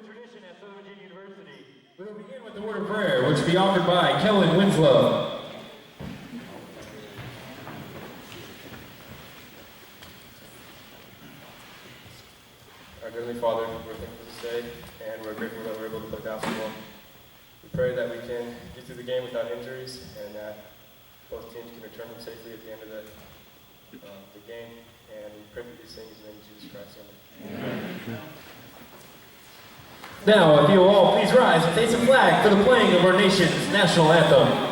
tradition at Southern Virginia University, we will begin with the word of prayer, which will be offered by Kellen Winslow. Our Heavenly Father, we're thankful this day, and we're grateful that we're able to play basketball. We pray that we can get through the game without injuries, and that both teams can return them safely at the end of the game. And we pray for these things in the name of Jesus Christ. Amen. Now, if you will all please rise and face the flag for the playing of our nation's national anthem.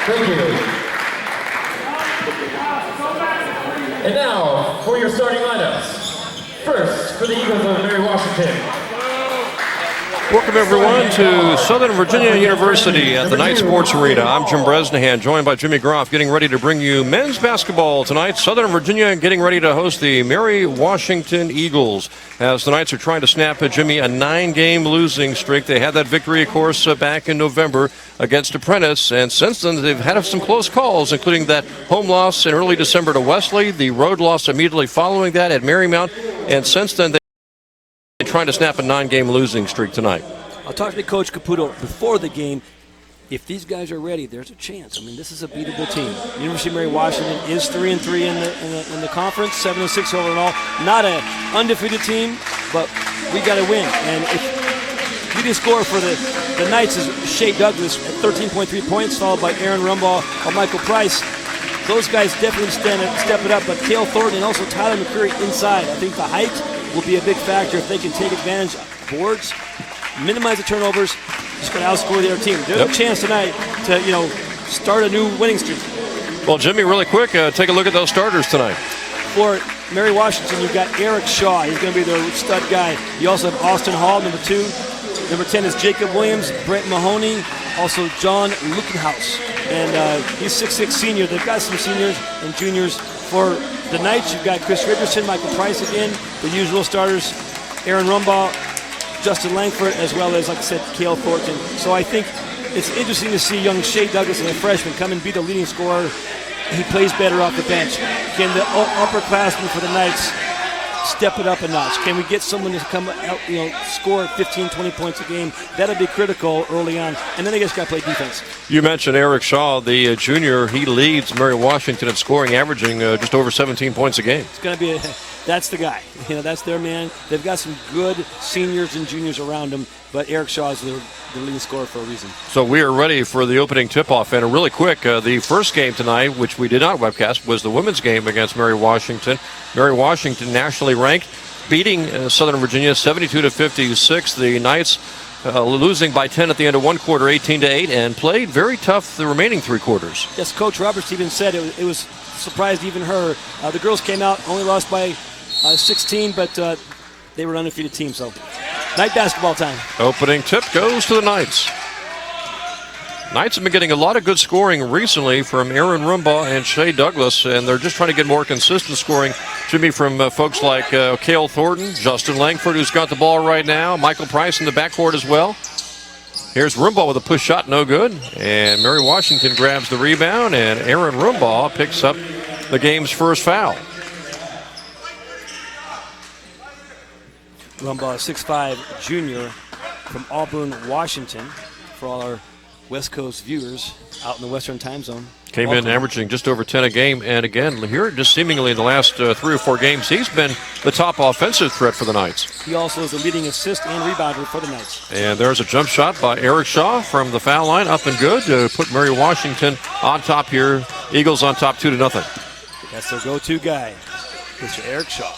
Thank you. And now, for your starting lineups. First, for the Eagles of Mary Washington. Welcome everyone to Southern Virginia University at the Knight Sports Arena. I'm Jim Bresnahan, joined by Jimmy Groff, getting ready to bring you men's basketball tonight. Southern Virginia getting ready to host the Mary Washington Eagles, as the Knights are trying to snap, Jimmy, a 9-game losing streak. They had that victory, of course, back in November against Apprentice, and since then they've had some close calls, including that home loss in early December to Wesley, the road loss immediately following that at Marymount, and since then they're trying to snap a 9-game losing streak tonight. I'll talk to Coach Caputo before the game. If these guys are ready, there's a chance. I mean, this is a beatable team. University of Mary Washington is 3-3 in the conference, 7-6 overall. Not an undefeated team, but we got to win. And if leading scorer for the Knights is Shea Douglas at 13.3 points, followed by Aaron Rumbaugh or Michael Price. Those guys definitely step it up, but Cale Thornton and also Tyler McCreary inside. I think the height will be a big factor if they can take advantage of boards, minimize the turnovers, just going to outscore their team. There's a chance tonight to, start a new winning streak. Well, Jimmy, really quick, take a look at those starters tonight. For Mary Washington, you've got Eric Shaw. He's going to be their stud guy. You also have Austin Hall, number 2. Number 10 is Jacob Williams, Brent Mahoney, also John Lukenhaus. And he's 6'6" senior. They've got some seniors and juniors. For the Knights, you've got Chris Richardson, Michael Price again, the usual starters, Aaron Rumbaugh, Justin Langford, as well as, like I said, Cale Thornton. So I think it's interesting to see young Shea Douglas, a freshman, come and be the leading scorer. He plays better off the bench. Can the upperclassmen for the Knights step it up a notch? Can we get someone to come out, score 15, 20 points a game? That'll be critical early on. And then they just got to play defense. You mentioned Eric Shaw, the junior. He leads Mary Washington in scoring, averaging just over 17 points a game. It's going to be that's the guy. That's their man. They've got some good seniors and juniors around them, but Eric Shaw is the leading scorer for a reason. So we are ready for the opening tip-off. And really quick, the first game tonight, which we did not webcast, was the women's game against Mary Washington. Mary Washington, nationally ranked, beating Southern Virginia 72-56. The Knights losing by 10 at the end of one quarter, 18-8, and played very tough the remaining 3 quarters. Yes, Coach Roberts even said it was surprised even her. The girls came out, only lost by 16, but they were an undefeated team. So, night basketball time. Opening tip goes to the Knights. Knights have been getting a lot of good scoring recently from Aaron Rumbaugh and Shea Douglas, and they're just trying to get more consistent scoring, Jimmy, from folks like Cale Thornton, Justin Langford, who's got the ball right now, Michael Price in the backcourt as well. Here's Rumbaugh with a push shot, no good, and Mary Washington grabs the rebound, and Aaron Rumbaugh picks up the game's first foul. Rumbaugh, 6'5", junior from Auburn, Washington. For all our West Coast viewers out in the Western time zone. Came in averaging just over 10 a game. And again, here, just seemingly in the last 3 or 4 games, he's been the top offensive threat for the Knights. He also is the leading assist and rebounder for the Knights. And there's a jump shot by Eric Shaw from the foul line, up and good to put Mary Washington on top here. Eagles on top 2-0. That's their go-to guy, Mr. Eric Shaw.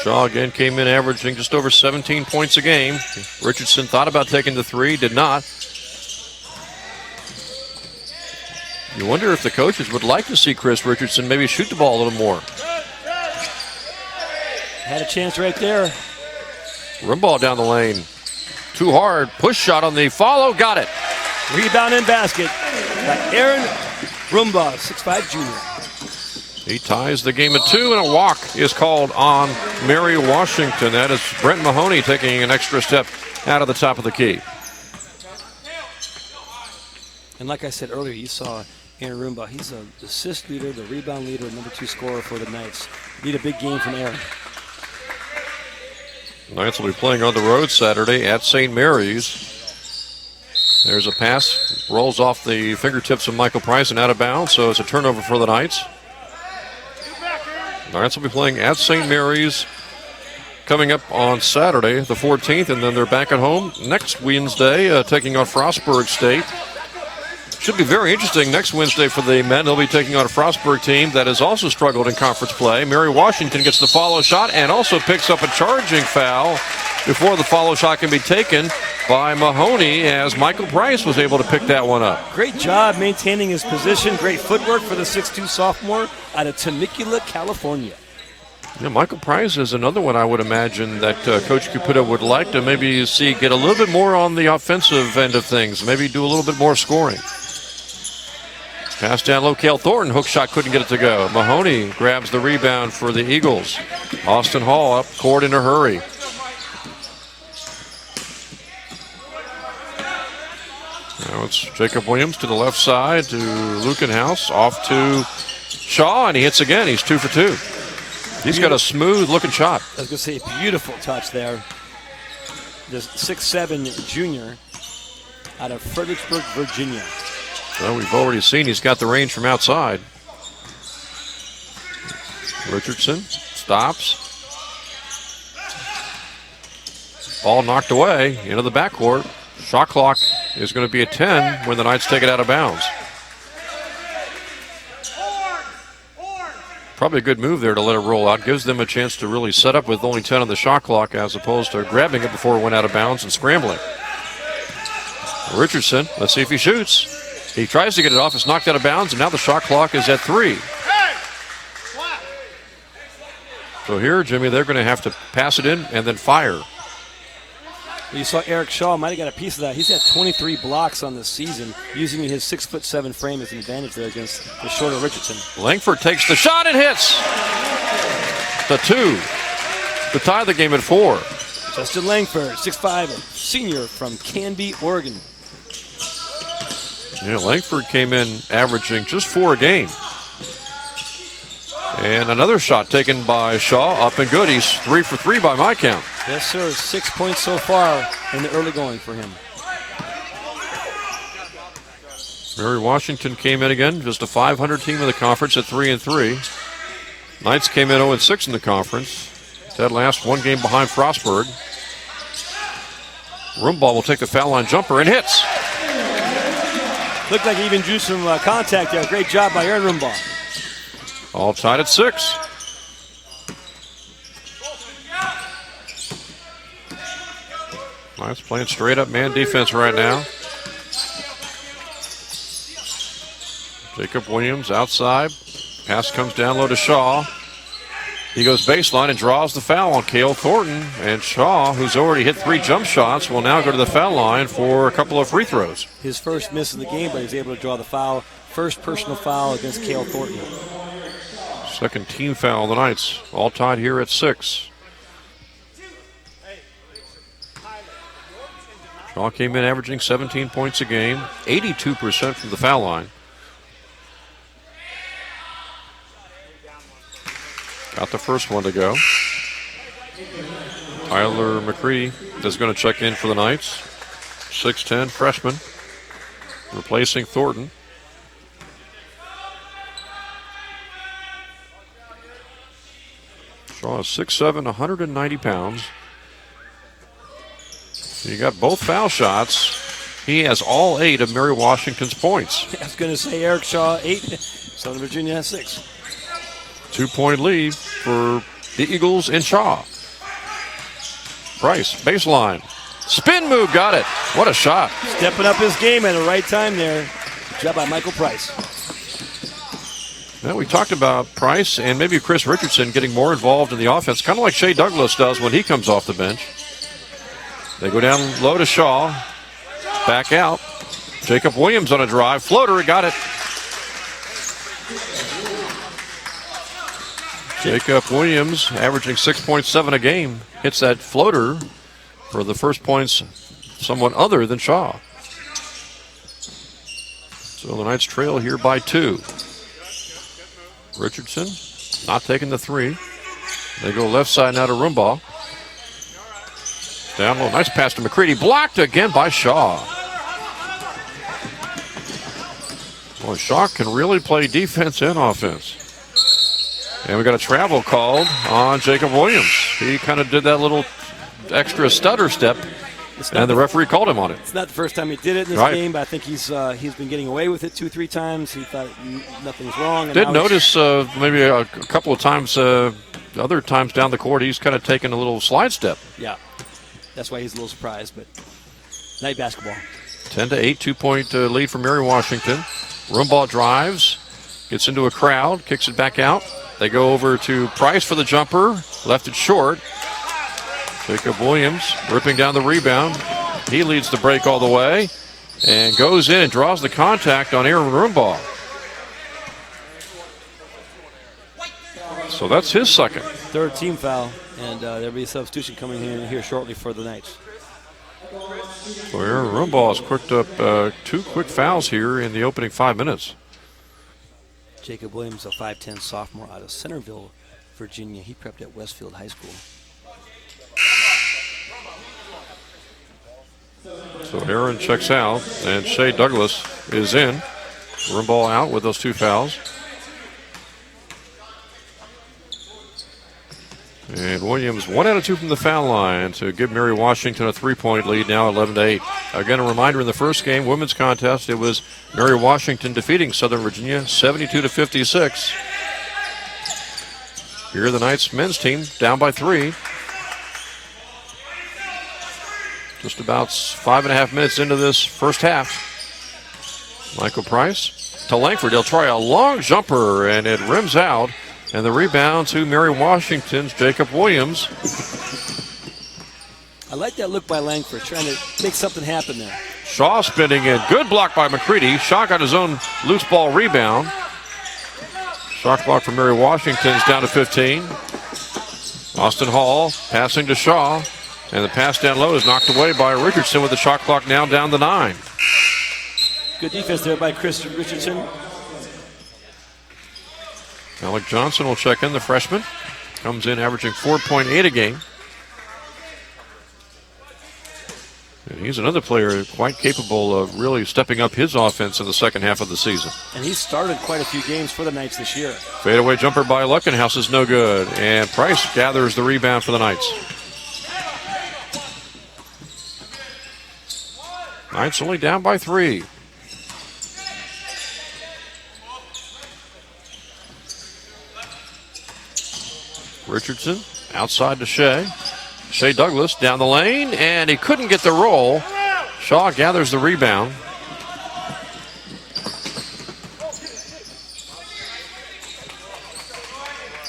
Shaw again came in averaging just over 17 points a game. Richardson thought about taking the 3, did not. You wonder if the coaches would like to see Chris Richardson maybe shoot the ball a little more. Had a chance right there. Rim ball down the lane. Too hard. Push shot on the follow. Got it. Rebound and basket by Aaron Rumbaugh, 6'5" junior. He ties the game at 2, and a walk is called on Mary Washington. That is Brent Mahoney taking an extra step out of the top of the key. And like I said earlier, you saw Aaron Rumbaugh. He's the assist leader, the rebound leader, number 2 scorer for the Knights. Need a big game from Aaron. Knights will be playing on the road Saturday at St. Mary's. There's a pass, rolls off the fingertips of Michael Price and out of bounds, so it's a turnover for the Knights. Knights will be playing at St. Mary's coming up on Saturday, the 14th, and then they're back at home next Wednesday, taking on Frostburg State. Should be very interesting next Wednesday for the men. They'll be taking on a Frostburg team that has also struggled in conference play. Mary Washington gets the follow shot and also picks up a charging foul before the follow shot can be taken by Mahoney, as Michael Price was able to pick that one up. Great job maintaining his position. Great footwork for the 6'2" sophomore out of Temecula, California. Yeah, Michael Price is another one I would imagine that Coach Caputo would like to maybe see get a little bit more on the offensive end of things, maybe do a little bit more scoring. Pass down low, Cale Thornton. Hook shot couldn't get it to go. Mahoney grabs the rebound for the Eagles. Austin Hall up court in a hurry. Now it's Jacob Williams to the left side to Lukenhaus. Off to Shaw, and he hits again. He's 2 for 2. He's got a smooth looking shot. I was going to say, beautiful touch there. The 6'7" junior out of Fredericksburg, Virginia. Well, we've already seen he's got the range from outside. Richardson stops. Ball knocked away into the backcourt. Shot clock is going to be at 10 when the Knights take it out of bounds. Probably a good move there to let it roll out. Gives them a chance to really set up with only 10 on the shot clock as opposed to grabbing it before it went out of bounds and scrambling. Richardson, let's see if he shoots. He tries to get it off. It's knocked out of bounds, and now the shot clock is at 3. So here, Jimmy, they're going to have to pass it in and then fire. You saw Eric Shaw might have got a piece of that. He's had 23 blocks on the season, using his 6'7" frame as an advantage there against the shorter Richardson. Langford takes the shot and hits. The 2 to tie the game at 4. Justin Langford, 6'5", senior from Canby, Oregon. Yeah, Langford came in averaging just 4 a game. And another shot taken by Shaw, up and good. He's 3 for 3 by my count. Yes, sir. 6 points so far in the early going for him. Mary Washington came in again, just a 500 team in the conference at 3-3. Knights came in 0-6 in the conference. That last one game behind Frostburg. Rumbaugh will take the foul line jumper and hits. Looked like he even drew some contact there. Great job by Aaron Rumbaugh. All tied at 6. Knights playing straight up man defense right now. Jacob Williams outside. Pass comes down low to Shaw. He goes baseline and draws the foul on Cale Thornton. And Shaw, who's already hit 3 jump shots, will now go to the foul line for a couple of free throws. His first miss in the game, but he's able to draw the foul. First personal foul against Cale Thornton. Second team foul of the Knights. All tied here at 6. Shaw came in averaging 17 points a game, 82% from the foul line. Got the first one to go. Tyler McCree is going to check in for the Knights. 6'10", freshman. replacing Thornton. Shaw is 6'7", 190 pounds. You got both foul shots. He has all 8 of Mary Washington's points. I was going to say Eric Shaw 8, Southern Virginia has 6. 2-point lead for the Eagles and Shaw. Price, baseline. Spin move, got it. What a shot. Stepping up his game at the right time there. Good job by Michael Price. Well, we talked about Price and maybe Chris Richardson getting more involved in the offense, kind of like Shea Douglas does when he comes off the bench. They go down low to Shaw. Back out. Jacob Williams on a drive. Floater, got it. Jacob Williams, averaging 6.7 a game, hits that floater for the first points someone other than Shaw. So the Knights trail here by 2. Richardson not taking the 3. They go left side now to Rumbaugh. Down low, nice pass to McCready. Blocked again by Shaw. Boy, Shaw can really play defense and offense. And we got a travel called on Jacob Williams. He kind of did that little extra stutter step, and the referee called him on it. It's not the first time he did it in this game, but I think he's been getting away with it 2-3 times. He thought nothing's wrong. And did notice maybe a couple of times, other times down the court, he's kind of taken a little slide step. Yeah, that's why he's a little surprised, but night basketball. 10-8, 2-point lead for Mary Washington. Rumbaugh drives, gets into a crowd, kicks it back out. They go over to Price for the jumper, left it short. Jacob Williams ripping down the rebound. He leads the break all the way and goes in and draws the contact on Aaron Rumbaugh. So that's his second. Third team foul, and there'll be a substitution coming in here shortly for the Knights. So Aaron Rumbaugh has quicked up 2 quick fouls here in the opening 5 minutes. Jacob Williams, a 5'10 sophomore out of Centerville, Virginia. He prepped at Westfield High School. So Aaron checks out, and Shea Douglas is in. Rumbaugh out with those 2 fouls. And Williams 1 out of 2 from the foul line to give Mary Washington a 3-point lead, now 11-8. Again, a reminder in the first game, women's contest, it was Mary Washington defeating Southern Virginia 72-56. Here the Knights men's team down by 3. Just about 5.5 minutes into this first half. Michael Price to Langford. He'll try a long jumper, and it rims out. And the rebound to Mary Washington's Jacob Williams. I like that look by Langford, trying to make something happen there. Shaw spinning in. Good block by McCready. Shaw got his own loose ball rebound. Shot clock for Mary Washington's down to 15. Austin Hall passing to Shaw. And the pass down low is knocked away by Richardson with the shot clock now down to 9. Good defense there by Chris Richardson. Alec Johnson will check in, the freshman. Comes in averaging 4.8 a game. And he's another player quite capable of really stepping up his offense in the second half of the season. And he's started quite a few games for the Knights this year. Fadeaway jumper by Luckenhouse is no good. And Price gathers the rebound for the Knights. Knights only down by 3. Richardson outside to Shea. Shea Douglas down the lane, and he couldn't get the roll. Shaw gathers the rebound.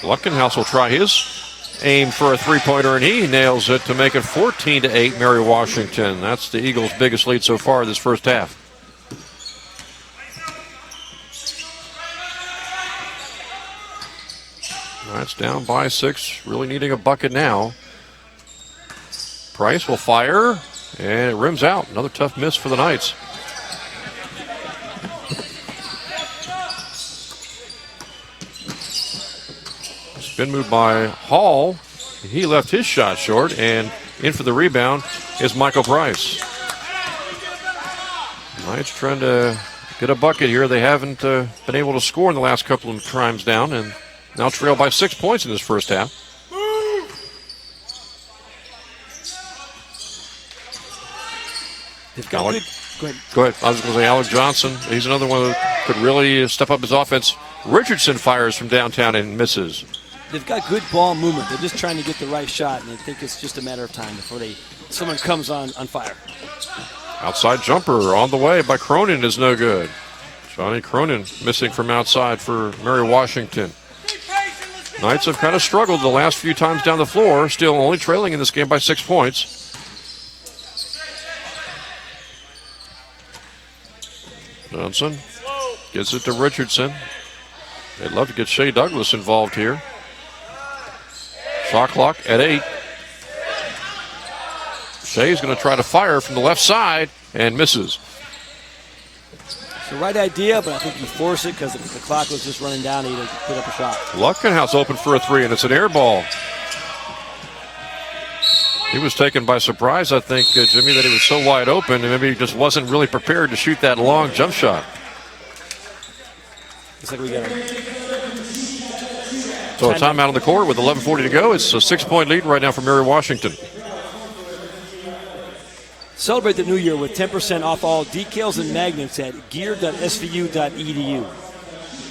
Luckenhouse will try his aim for a 3-pointer, and he nails it to make it 14-8 Mary Washington. That's the Eagles' biggest lead so far this first half. That's down by 6, really needing a bucket now. Price will fire, and it rims out. Another tough miss for the Knights. Spin move by Hall. He left his shot short, and in for the rebound is Michael Price. Knights trying to get a bucket here. They haven't been able to score in the last couple of times down, and now trail by 6 points in this first half. They've got good. Go ahead. Go ahead. I was going to say Alec Johnson. He's another one that could really step up his offense. Richardson fires from downtown and misses. They've got good ball movement. They're just trying to get the right shot, and I think it's just a matter of time before someone comes on fire. Outside jumper on the way by Cronin is no good. Johnny Cronin missing from outside for Mary Washington. Knights have kind of struggled the last few times down the floor, still only trailing in this game by 6 points. Johnson gets it to Richardson. They'd love to get Shea Douglas involved here. Shot clock at 8. Shea's going to try to fire from the left side and misses. It's the right idea, but I think you force it because the clock was just running down and you put up a shot. Luckenhouse open for a 3, and it's an air ball. He was taken by surprise, I think, Jimmy, that he was so wide open, and maybe he just wasn't really prepared to shoot that long jump shot. Looks like we got So a timeout on the court with 11:40 to go. It's a 6-point lead right now for Mary Washington. Celebrate the new year with 10% off all decals and magnets at gear.svu.edu.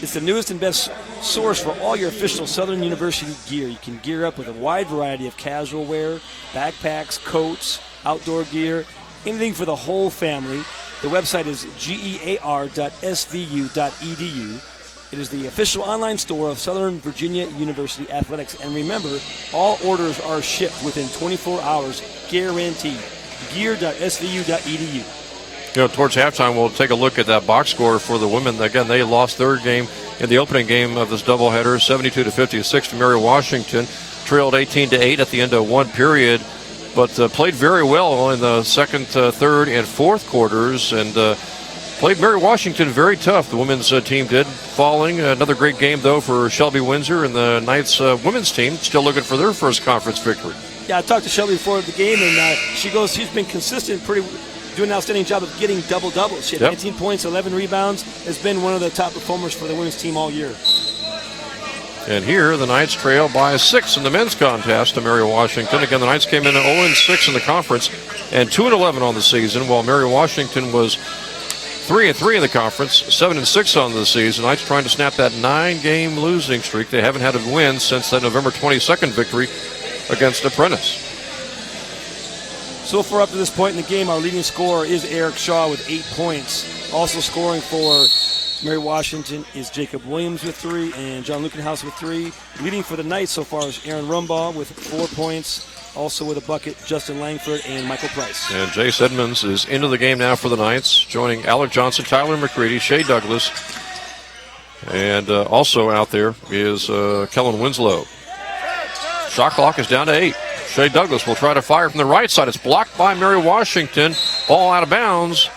It's the newest and best source for all your official Southern University gear. You can gear up with a wide variety of casual wear, backpacks, coats, outdoor gear, anything for the whole family. The website is gear.svu.edu. It is the official online store of Southern Virginia University Athletics. And remember, all orders are shipped within 24 hours, guaranteed. Gear.svu.edu. You know, towards halftime, we'll take a look at that box score for the women. Again, they lost their game in the opening game of this doubleheader, 72-56 to Mary Washington. Trailed 18-8 at the end of one period, but played very well in the second, third, and fourth quarters, and played Mary Washington very tough. The women's team did, falling. Another great game, though, for Shelby Windsor and the Knights women's team, still looking for their first conference victory. Yeah, I talked to Shelby before the game, and she goes, she's been consistent, doing an outstanding job of getting double-doubles. She had 19 points, 11 rebounds, has been one of the top performers for the women's team all year. And here, the Knights trail by 6 in the men's contest to Mary Washington. Again, the Knights came in at 0-6 in the conference and 2-11 on the season, while Mary Washington was 3-3 in the conference, 7-6 on the season. Knights trying to snap that 9-game losing streak. They haven't had a win since that November 22nd victory against Apprentice. So far up to this point in the game, our leading scorer is Eric Shaw with 8 points. Also scoring for Mary Washington is Jacob Williams with 3 and John Lukenhouse with 3. Leading for the Knights so far is Aaron Rumbaugh with 4 points. Also with a bucket, Justin Langford and Michael Price. And Jace Edmonds is into the game now for the Knights, joining Alec Johnson, Tyler McCready, Shea Douglas, and also out there is Kellen Winslow. Shot clock is down to 8. Shea Douglas will try to fire from the right side. It's blocked by Mary Washington. Ball out of bounds.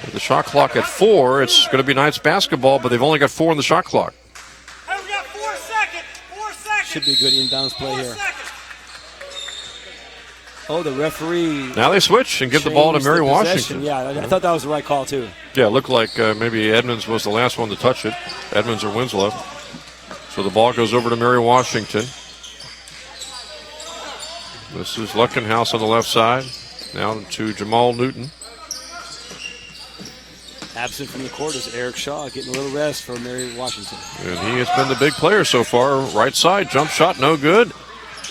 With the shot clock at 4, it's going to be Knights basketball, but they've only got 4 on the shot clock. Hey, we got 4 seconds. 4 seconds. Should be a good inbounds play here. Oh, the referee. Now they switch and give the ball to Mary Washington. Yeah, I thought that was the right call, too. Yeah, it looked like maybe Edmonds was the last one to touch it. Edmonds or Winslow. So the ball goes over to Mary Washington. This is Luckenhouse on the left side. Now to Jamal Newton. Absent from the court is Eric Shaw, getting a little rest for Mary Washington. And he has been the big player so far. Right side, jump shot, no good.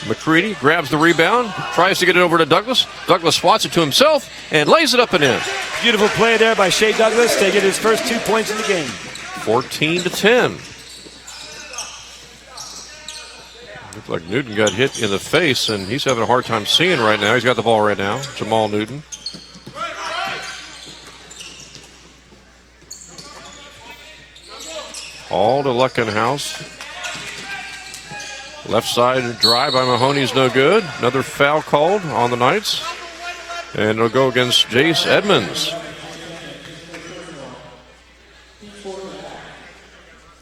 McCready grabs the rebound, tries to get it over to Douglas. Douglas swats it to himself and lays it up and in. Beautiful play there by Shea Douglas to get his first 2 points in the game. 14-10. Looked like Newton got hit in the face, and he's having a hard time seeing right now. He's got the ball right now, Jamal Newton. All to Luckenhouse. Left side drive by Mahoney's no good. Another foul called on the Knights. And it'll go against Jace Edmonds.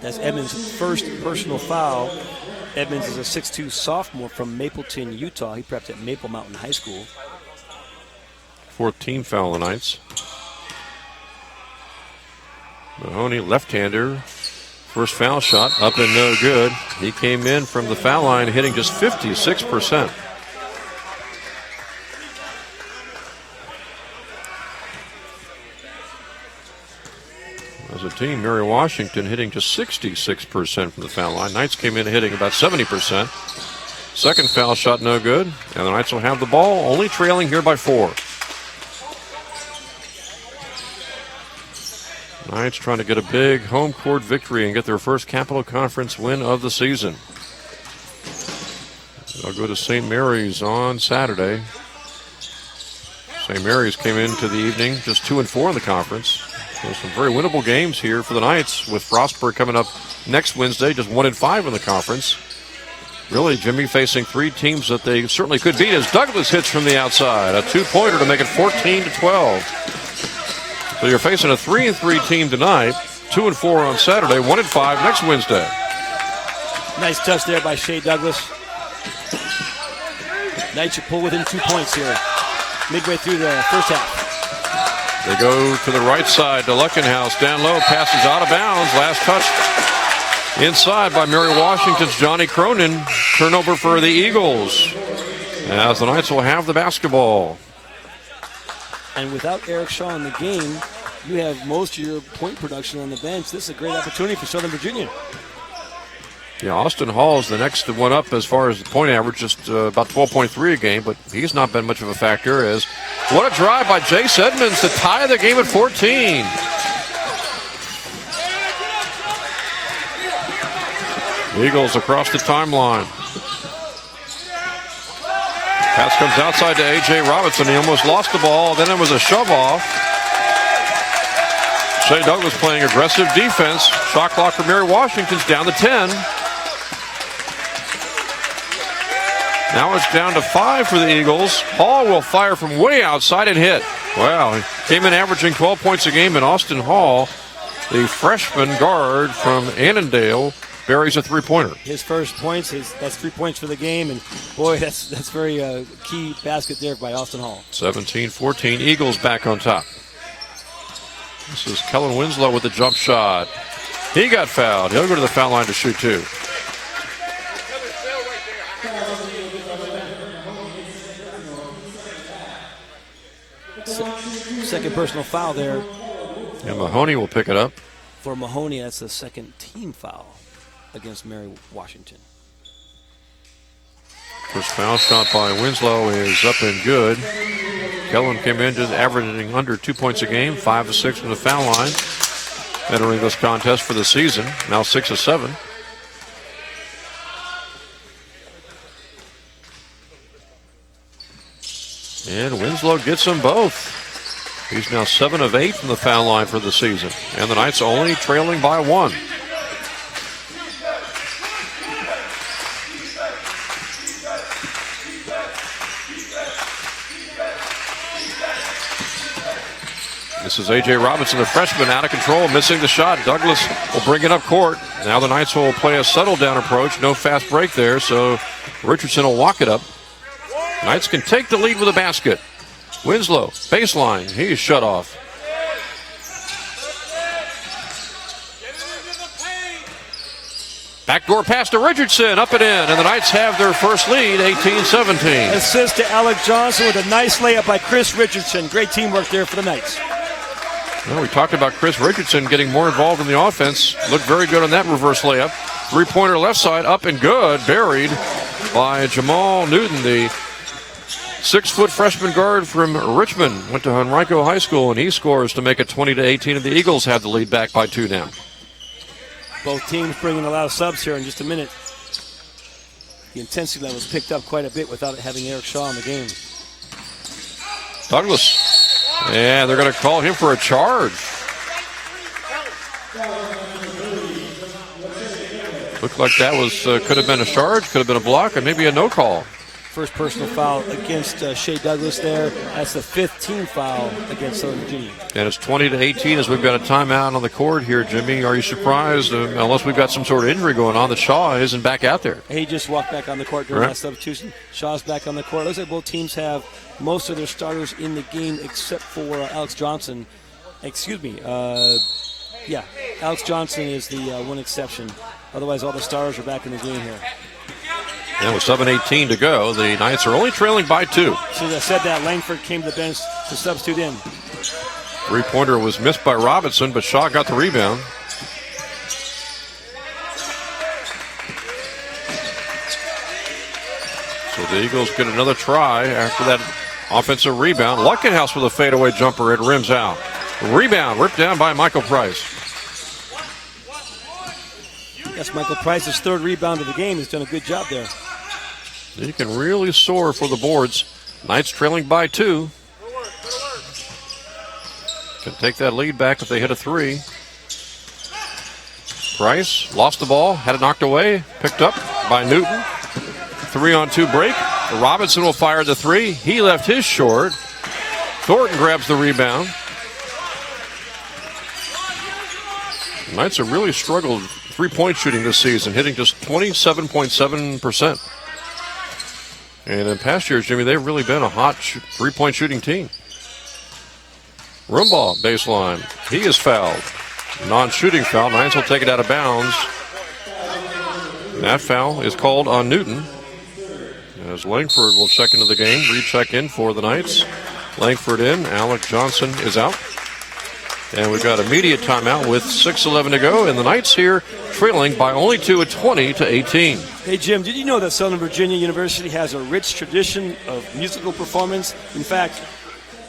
That's Edmonds' first personal foul. Edmonds is a 6'2 sophomore from Mapleton, Utah. He prepped at Maple Mountain High School. 14th foul on the Knights. Mahoney, left-hander. First foul shot, up and no good. He came in from the foul line hitting just 56%. As a team, Mary Washington hitting just 66% from the foul line. Knights came in hitting about 70%. Second foul shot, no good. And the Knights will have the ball, only trailing here by 4. Knights trying to get a big home court victory and get their first Capital Conference win of the season. They'll go to St. Mary's on Saturday. St. Mary's came into the evening just 2-4 in the conference. There's some very winnable games here for the Knights, with Frostburg coming up next Wednesday, just 1-5 in the conference. Really, Jimmy, facing 3 teams that they certainly could beat as Douglas hits from the outside. A 2-pointer to make it 14-12. So you're facing a 3-3 team tonight, 2-4 on Saturday, 1-5 next Wednesday. Nice touch there by Shea Douglas. Knights should pull within 2 points here, midway through the first half. They go to the right side to Luckenhouse. Down low, passes out of bounds. Last touch inside by Mary Washington's Johnny Cronin. Turnover for the Eagles, as the Knights will have the basketball. And without Eric Shaw in the game, you have most of your point production on the bench. This is a great opportunity for Southern Virginia. Yeah, Austin Hall is the next one up as far as the point average, just about 12.3 a game, but he's not been much of a factor. As what a drive by Jace Edmonds to tie the game at 14. Eagles across the timeline. Pass comes outside to A.J. Robinson. He almost lost the ball. Then it was a shove off. Shea Douglas playing aggressive defense. Shot clock for Mary Washington's down to 10. Now it's down to 5 for the Eagles. Hall will fire from way outside and hit. Wow, he came in averaging 12 points a game, and Austin Hall, the freshman guard from Annandale, buries a 3-pointer. His first points, that's 3 points for the game, and boy, that's very key basket there by Austin Hall. 17-14, Eagles back on top. This is Kellen Winslow with the jump shot. He got fouled. He'll go to the foul line to shoot 2. Second personal foul there. And Mahoney will pick it up. For Mahoney, that's the second team foul against Mary Washington. First foul shot by Winslow is up and good. Kellen came in just averaging under 2 points a game, 5 of 6 from the foul line, entering this contest for the season. Now 6 of 7. And Winslow gets them both. He's now 7 of 8 from the foul line for the season. And the Knights only trailing by 1. This is A.J. Robinson, the freshman, out of control, missing the shot. Douglas will bring it up court. Now the Knights will play a settle-down approach. No fast break there, so Richardson will walk it up. Knights can take the lead with a basket. Winslow, baseline, he's shut off. Backdoor pass to Richardson, up and in, and the Knights have their first lead, 18-17. Assist to Alec Johnson with a nice layup by Chris Richardson. Great teamwork there for the Knights. Well, we talked about Chris Richardson getting more involved in the offense. Looked very good on that reverse layup. 3-pointer left side, up and good, buried by Jamal Newton, the 6-foot freshman guard from Richmond. Went to Henrico High School, and he scores to make it 20-18, and the Eagles have the lead back by 2 now. Both teams bringing a lot of subs here in just a minute. The intensity level's picked up quite a bit without having Eric Shaw in the game. Douglas. Yeah, they're going to call him for a charge. Looked like that was could have been a charge, could have been a block, and maybe a no call. First personal foul against Shea Douglas there. That's the 5th team foul against Southern Virginia. And it's 20-18 as we've got a timeout on the court here, Jimmy. Are you surprised, unless we've got some sort of injury going on, that Shaw isn't back out there? He just walked back on the court during that substitution. Shaw's back on the court. Looks like both teams have most of their starters in the game except for Alex Johnson. Yeah, Alex Johnson is the one exception. Otherwise, all the stars are back in the game here. And with 7:18 to go, the Knights are only trailing by 2. So as I said that, Langford came to the bench to substitute in. Three-pointer was missed by Robinson, but Shaw got the rebound. So the Eagles get another try after that offensive rebound. Luckenhouse with a fadeaway jumper. It rims out. Rebound ripped down by Michael Price. Yes, Michael Price's third rebound of the game. Has done a good job there. He can really soar for the boards. Knights trailing by 2. Can take that lead back if they hit a 3. Price lost the ball, had it knocked away, picked up by Newton. 3-on-2 break. Robinson will fire the 3. He left his short. Thornton grabs the rebound. The Knights have really struggled three-point shooting this season, hitting just 27.7%. And in past years, Jimmy, they've really been a hot three-point shooting team. Rumbaugh baseline. He is fouled. Non-shooting foul. Knights will take it out of bounds. That foul is called on Newton. As Langford will check into the game, recheck in for the Knights. Langford in, Alec Johnson is out. And we've got immediate timeout with 6:11 to go, and the Knights here trailing by only 2 at 20-18. Hey, Jim, did you know that Southern Virginia University has a rich tradition of musical performance? In fact,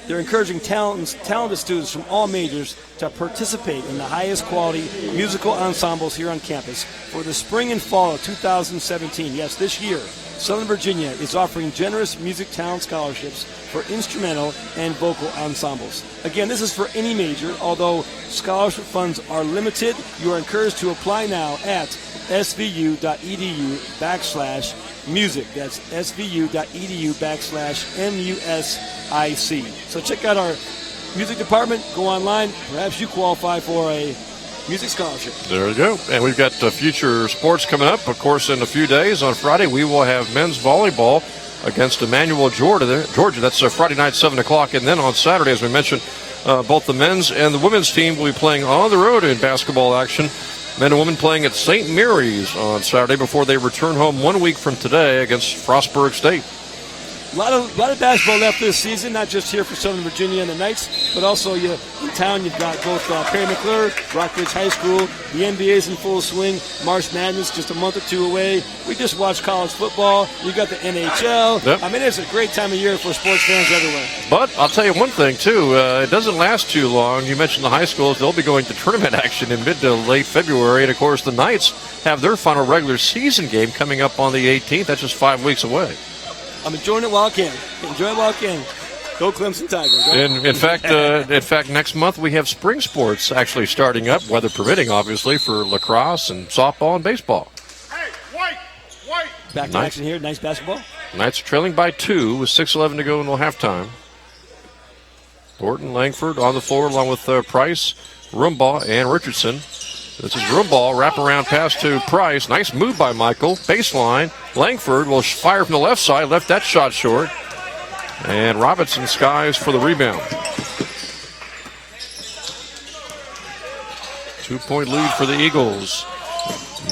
they're encouraging talented students from all majors to participate in the highest quality musical ensembles here on campus for the spring and fall of 2017. Yes, this year, Southern Virginia is offering generous music talent scholarships for instrumental and vocal ensembles. Again, this is for any major, although scholarship funds are limited. You are encouraged to apply now at svu.edu/music. That's svu.edu/MUSIC. So check out our music department, go online, perhaps you qualify for a music scholarship. There you go. And we've got future sports coming up. Of course, in a few days, on Friday, we will have men's volleyball against Emmanuel, Georgia. That's Friday night, 7 o'clock. And then on Saturday, as we mentioned, both the men's and the women's team will be playing on the road in basketball action. Men and women playing at St. Mary's on Saturday before they return home 1 week from today against Frostburg State. A lot of basketball left this season, not just here for Southern Virginia and the Knights, but also in town you've got both Perry McClure, Rockridge High School, the NBA's in full swing, March Madness just a month or 2 away. We just watched college football. You got the NHL. Yep. I mean, it's a great time of year for sports fans everywhere. But I'll tell you one thing, too. It doesn't last too long. You mentioned the high schools. They'll be going to tournament action in mid to late February. And, of course, the Knights have their final regular season game coming up on the 18th. That's just 5 weeks away. I'm enjoying it while I can. Enjoy it while I can. Go Clemson Tigers. Go. In fact, next month we have spring sports actually starting up, weather permitting, obviously, for lacrosse and softball and baseball. Hey, White! Back to action here. Nice basketball. Knights are trailing by 2 with 6:11 to go until halftime. Thornton, Langford on the floor along with Price, Rumbaugh, and Richardson. This is Rumbaugh, wraparound pass to Price. Nice move by Michael. Baseline. Langford will fire from the left side. Left that shot short. And Robinson skies for the rebound. 2-point lead for the Eagles.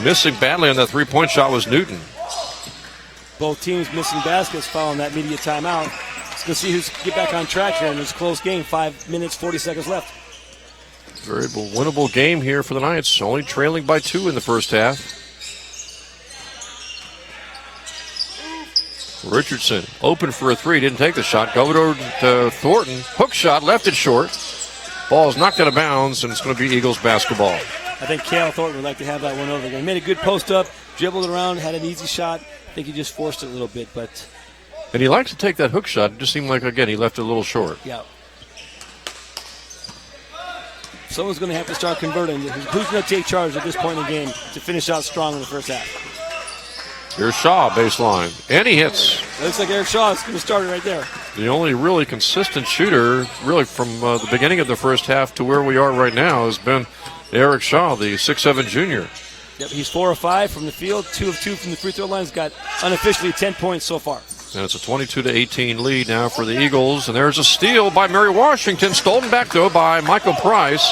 Missing badly on that three-point shot was Newton. Both teams missing baskets following that media timeout. Let's go see who's get back on track here in this close game. 5 minutes, 40 seconds left. Very winnable game here for the Knights. Only trailing by 2 in the first half. Richardson open for a 3. Didn't take the shot. Go over to Thornton. Hook shot. Left it short. Ball is knocked out of bounds, and it's going to be Eagles basketball. I think Cale Thornton would like to have that one over again. He made a good post up. Dribbled around. Had an easy shot. I think he just forced it a little bit. But And he likes to take that hook shot. It just seemed like, again, he left it a little short. yeah. Someone's going to have to start converting. Who's going to take charge at this point in the game to finish out strong in the first half? Here's Shaw, baseline. And he hits. It looks like Eric Shaw is going to start it right there. The only really consistent shooter, really from the beginning of the first half to where we are right now, has been Eric Shaw, the 6'7 junior. Yep, he's 4 of 5 from the field, 2 of 2 from the free throw line. He's got unofficially 10 points so far. And it's a 22-18 lead now for the Eagles. And there's a steal by Mary Washington. Stolen back, though, by Michael Price.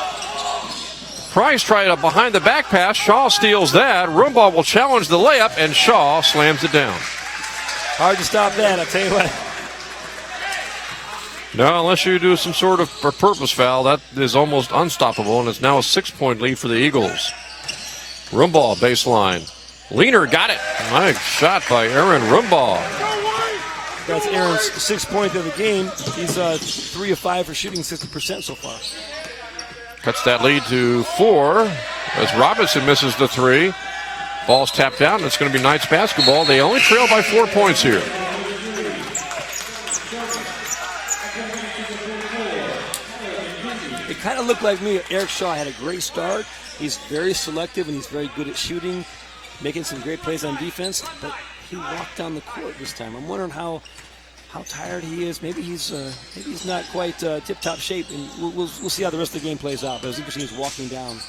Price tried a behind the back pass. Shaw steals that. Rumbaugh will challenge the layup, and Shaw slams it down. Hard to stop that, I'll tell you what. No, unless you do some sort of purpose foul, that is almost unstoppable, and it's now a 6-point lead for the Eagles. Rumbaugh baseline. Leaner got it. Nice shot by Aaron Rumbaugh. That's Aaron's 6th point of the game. He's 3 of 5 for shooting 60% so far. Cuts that lead to 4 as Robinson misses the 3. Ball's tapped out, and it's going to be Knights basketball. They only trail by 4 points here. It kind of looked like me. Eric Shaw had a great start. He's very selective, and he's very good at shooting, making some great plays on defense, but he walked down the court this time. I'm wondering how tired he is. Maybe he's not quite tip-top shape, and we'll see how the rest of the game plays out. But it was interesting he's walking down.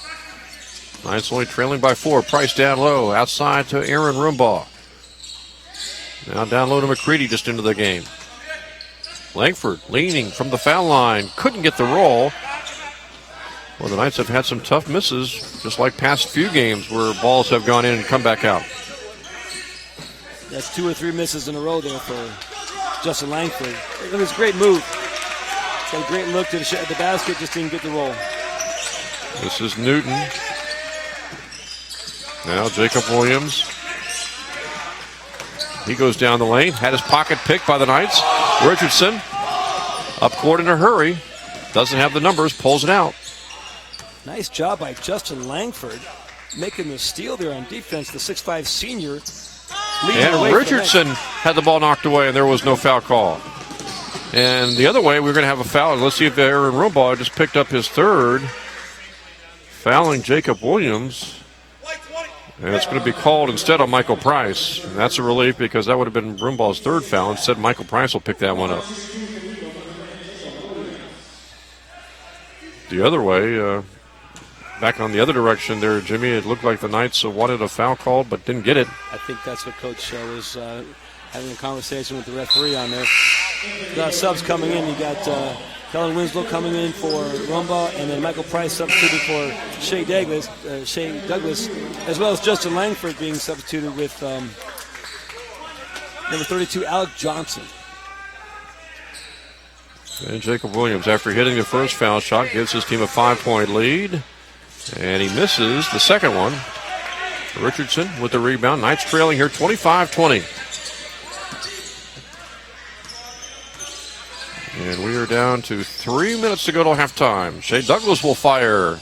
Knights only trailing by 4. Price down low. Outside to Aaron Rumbaugh. Now down low to McCready just into the game. Langford leaning from the foul line. Couldn't get the roll. Well, the Knights have had some tough misses, just like past few games where balls have gone in and come back out. That's 2 or 3 misses in a row there for Justin Langford. It was a great move. Got a great look to the basket, just didn't get the roll. This is Newton. Now Jacob Williams. He goes down the lane. Had his pocket picked by the Knights. Richardson up court in a hurry. Doesn't have the numbers. Pulls it out. Nice job by Justin Langford making the steal there on defense. The 6'5 senior. And Richardson had the ball knocked away, and there was no foul call. And the other way, we're going to have a foul. Let's see if Aaron Rumbaugh just picked up his 3rd. Fouling Jacob Williams. And it's going to be called instead on Michael Price. And that's a relief because that would have been Rumbaugh's 3rd foul. Instead, Michael Price will pick that one up. The other way, back on the other direction there, Jimmy, it looked like the Knights wanted a foul called but didn't get it. I think that's what Coach was having a conversation with the referee on there. You got subs coming in. You got Kellen Winslow coming in for Rumbaugh, and then Michael Price substituted for Shea Douglas, as well as Justin Langford being substituted with number 32, Alec Johnson. And Jacob Williams, after hitting the first foul shot, gives his team a 5-point lead. And he misses the second one. Richardson with the rebound. Knights trailing here 25-20. And we are down to 3 minutes to go till halftime. Shea Douglas will fire.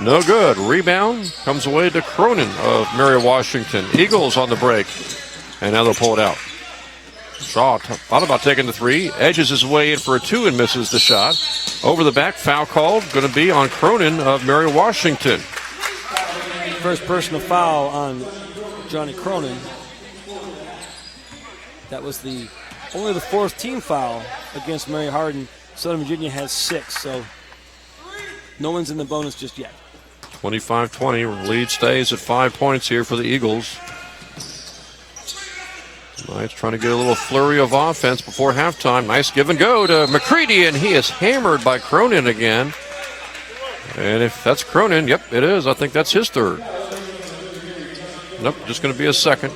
No good. Rebound comes away to Cronin of Mary Washington. Eagles on the break. And now they'll pull it out. Shaw thought about taking the 3. Edges his way in for a 2 and misses the shot. Over the back, foul called. Going to be on Cronin of Mary Washington. First personal foul on Johnny Cronin. That was only the 4th team foul against Mary Hardin. Southern Virginia has 6, so no one's in the bonus just yet. 25-20. Lead stays at 5 points here for the Eagles. Knights trying to get a little flurry of offense before halftime. Nice give and go to McCready, and he is hammered by Cronin again. And if that's Cronin, yep, it is. I think that's his 3rd. Nope, just going to be a 2nd.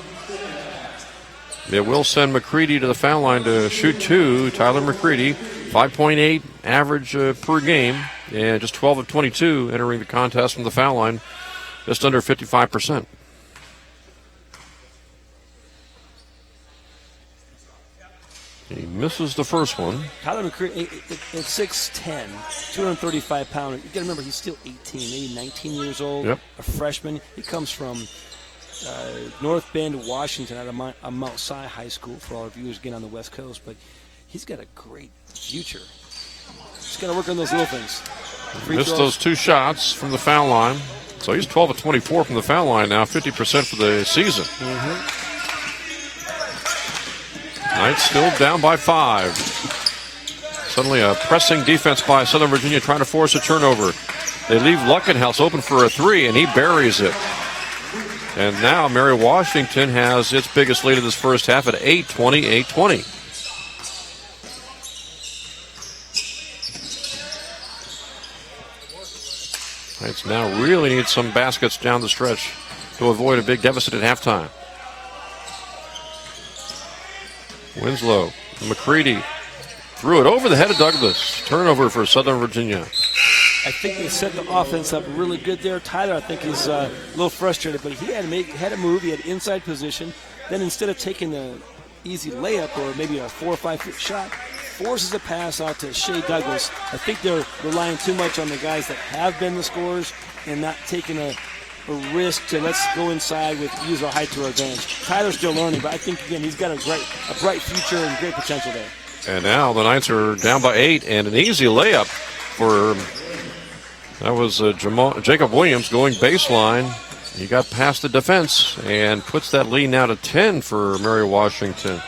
It will send McCready to the foul line to shoot 2. Tyler McCready, 5.8 average per game, and just 12 of 22 entering the contest from the foul line, just under 55%. He misses the first one. Tyler McCready at 6'10", 235-pounder. You got to remember, he's still 18, maybe 19 years old, Yep. a freshman. He comes from North Bend, Washington, out of Mount Si High School, for all our viewers again on the West Coast. But he's got a great future. Just got to work on those little things. Missed those 2 shots from the foul line. So he's 12 of 24 from the foul line now, 50% for the season. Mm-hmm. Knights still down by 5. Suddenly a pressing defense by Southern Virginia trying to force a turnover. They leave Luckenhouse open for a 3, and he buries it. And now Mary Washington has its biggest lead of this first half at 8-20. Knights now really need some baskets down the stretch to avoid a big deficit at halftime. Winslow, McCready threw it over the head of Douglas. Turnover for Southern Virginia. I think they set the offense up really good there. Tyler, I think, is a little frustrated, but he had to move. He had inside position. Then instead of taking the easy layup or maybe a 4 or 5 foot shot, forces a pass out to Shea Douglas. I think they're relying too much on the guys that have been the scorers and not taking a risk to let's go inside with use our height to our advantage. Tyler's still learning, but I think, again, he's got a bright future and great potential there. And now the Knights are down by 8, and an easy layup for, that was Jacob Williams going baseline. He got past the defense and puts that lead now to 10 for Mary Washington.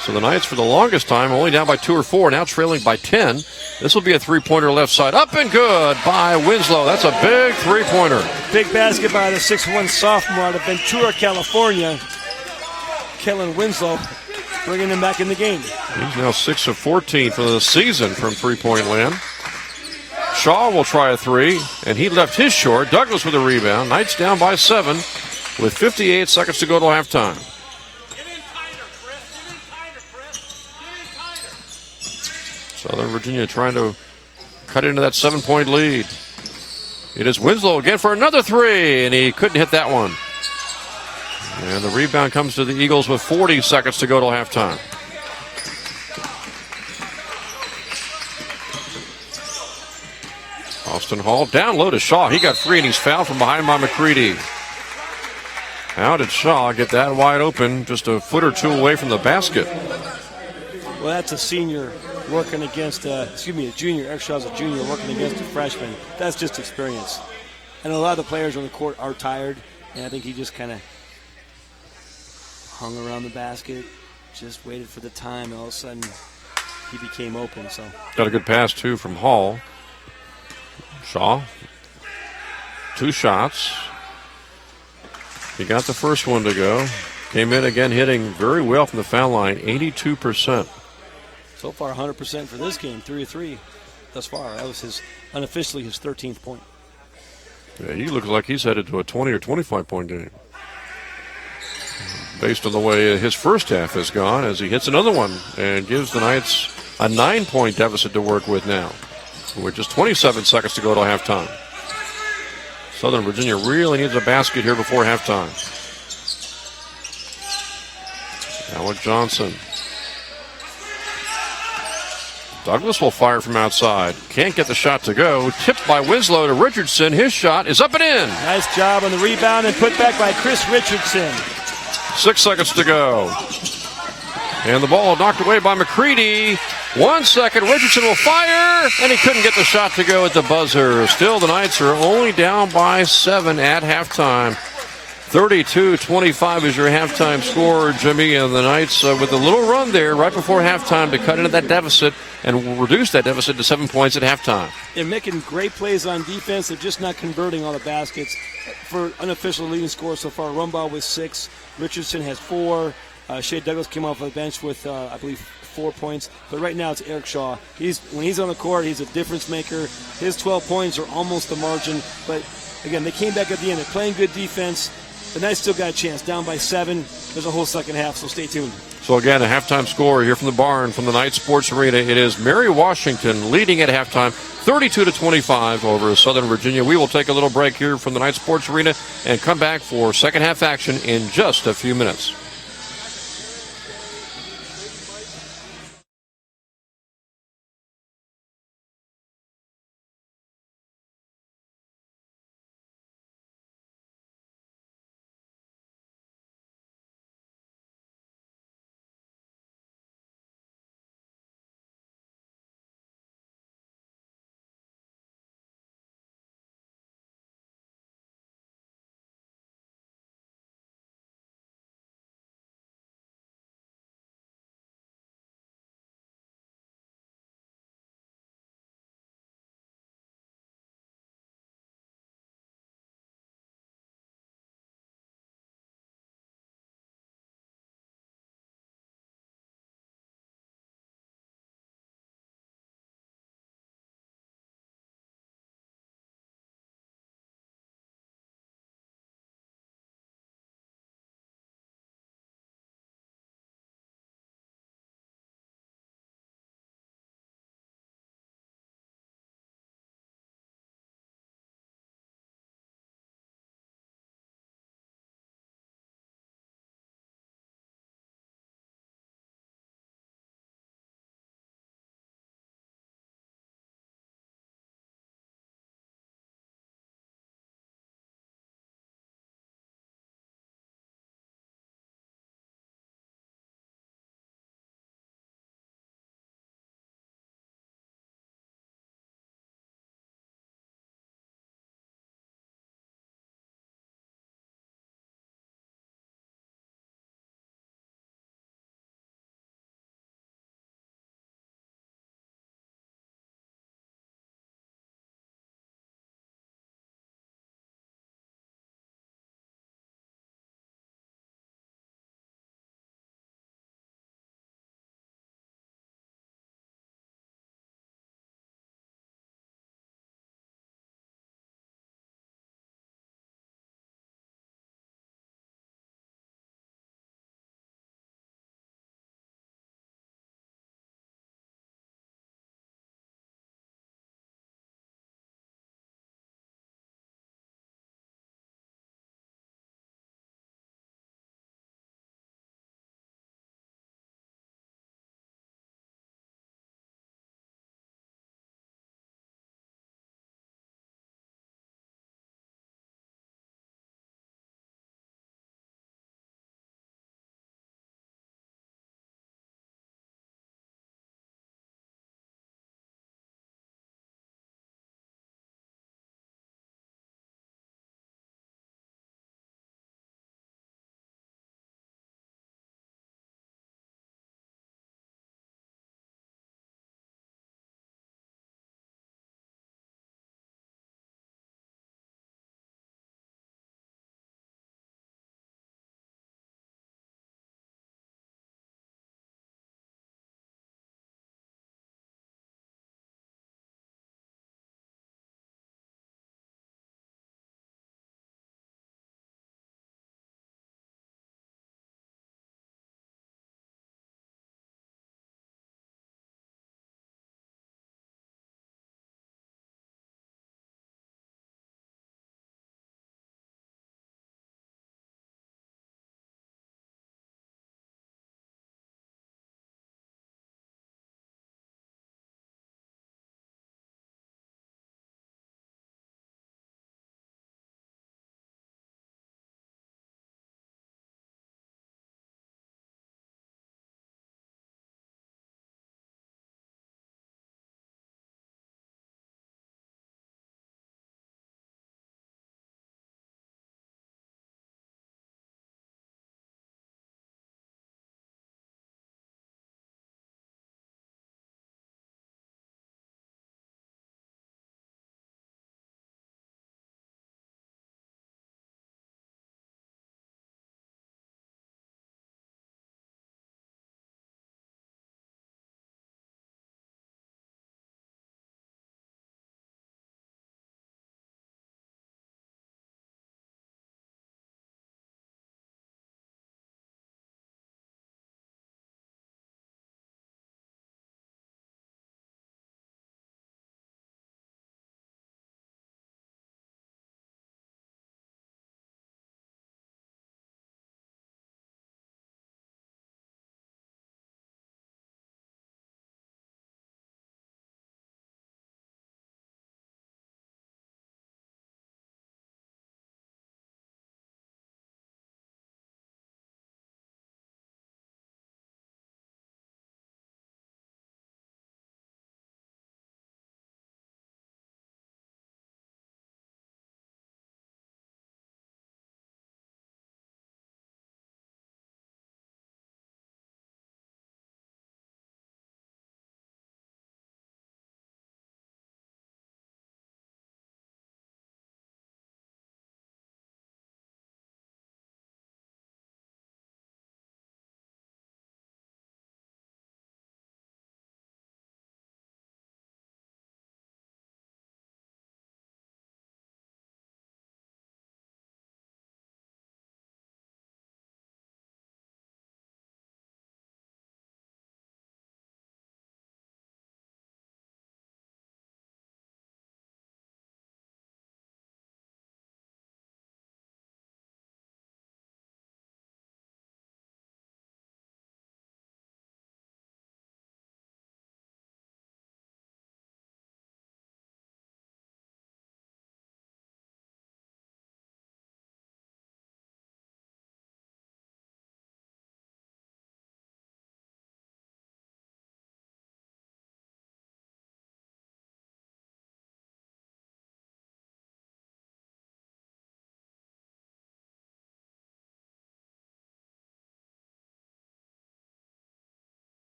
So the Knights, for the longest time, only down by 2 or 4, now trailing by 10. This will be a three-pointer left side. Up and good by Winslow. That's a big three-pointer. Big basket by the 6'1 sophomore out of Ventura, California. Kellen Winslow bringing him back in the game. He's now 6 of 14 for the season from three-point land. Shaw will try a three, and he left his short. Douglas with a rebound. Knights down by 7 with 58 seconds to go to halftime. Get in tighter, Chris. Get in tighter, Chris. Get in tighter. Southern Virginia trying to cut into that 7-point lead. It is Winslow again for another three, and he couldn't hit that one. And the rebound comes to the Eagles with 40 seconds to go till halftime. Austin Hall down low to Shaw. He got free, and he's fouled from behind by McCready. How did Shaw get that wide open, just a foot or two away from the basket? Well, that's a senior working against, a junior. Eric Shaw's a junior working against a freshman. That's just experience. And a lot of the players on the court are tired, and I think he just kind of hung around the basket, just waited for the time, and all of a sudden he became open. So got a good pass, too, from Hall. Shaw, 2 shots. He got the first one to go. Came in again hitting very well from the foul line, 82%. So far, 100% for this game, 3 of 3 thus far. That was unofficially his 13th point. Yeah, he looks like he's headed to a 20 or 25-point game, based on the way his first half has gone, as he hits another one and gives the Knights a 9-point deficit to work with now, with just 27 seconds to go to halftime. Southern Virginia really needs a basket here before halftime. Alec Johnson. Douglas will fire from outside. Can't get the shot to go. Tipped by Winslow to Richardson. His shot is up and in. Nice job on the rebound and put back by Chris Richardson. 6 seconds to go. And the ball knocked away by McCready. 1 second. Richardson will fire, and he couldn't get the shot to go at the buzzer. Still, the Knights are only down by 7 at halftime. 32-25 is your halftime score, Jimmy, and the Knights with a little run there right before halftime to cut into that deficit and reduce that deficit to 7 points at halftime. They're making great plays on defense. They're just not converting all the baskets. For unofficial leading score so far, Rumbaugh with 6. Richardson has 4. Shea Douglas came off the bench with, I believe, 4 points. But right now it's Eric Shaw. When he's on the court, he's a difference maker. His 12 points are almost the margin. But, again, they came back at the end. They're playing good defense. The Knights still got a chance. Down by 7. There's a whole second half, so stay tuned. So, again, a halftime score here from the barn from the Knight Sports Arena. It is Mary Washington leading at halftime, 32-25 over Southern Virginia. We will take a little break here from the Knight Sports Arena and come back for second half action in just a few minutes.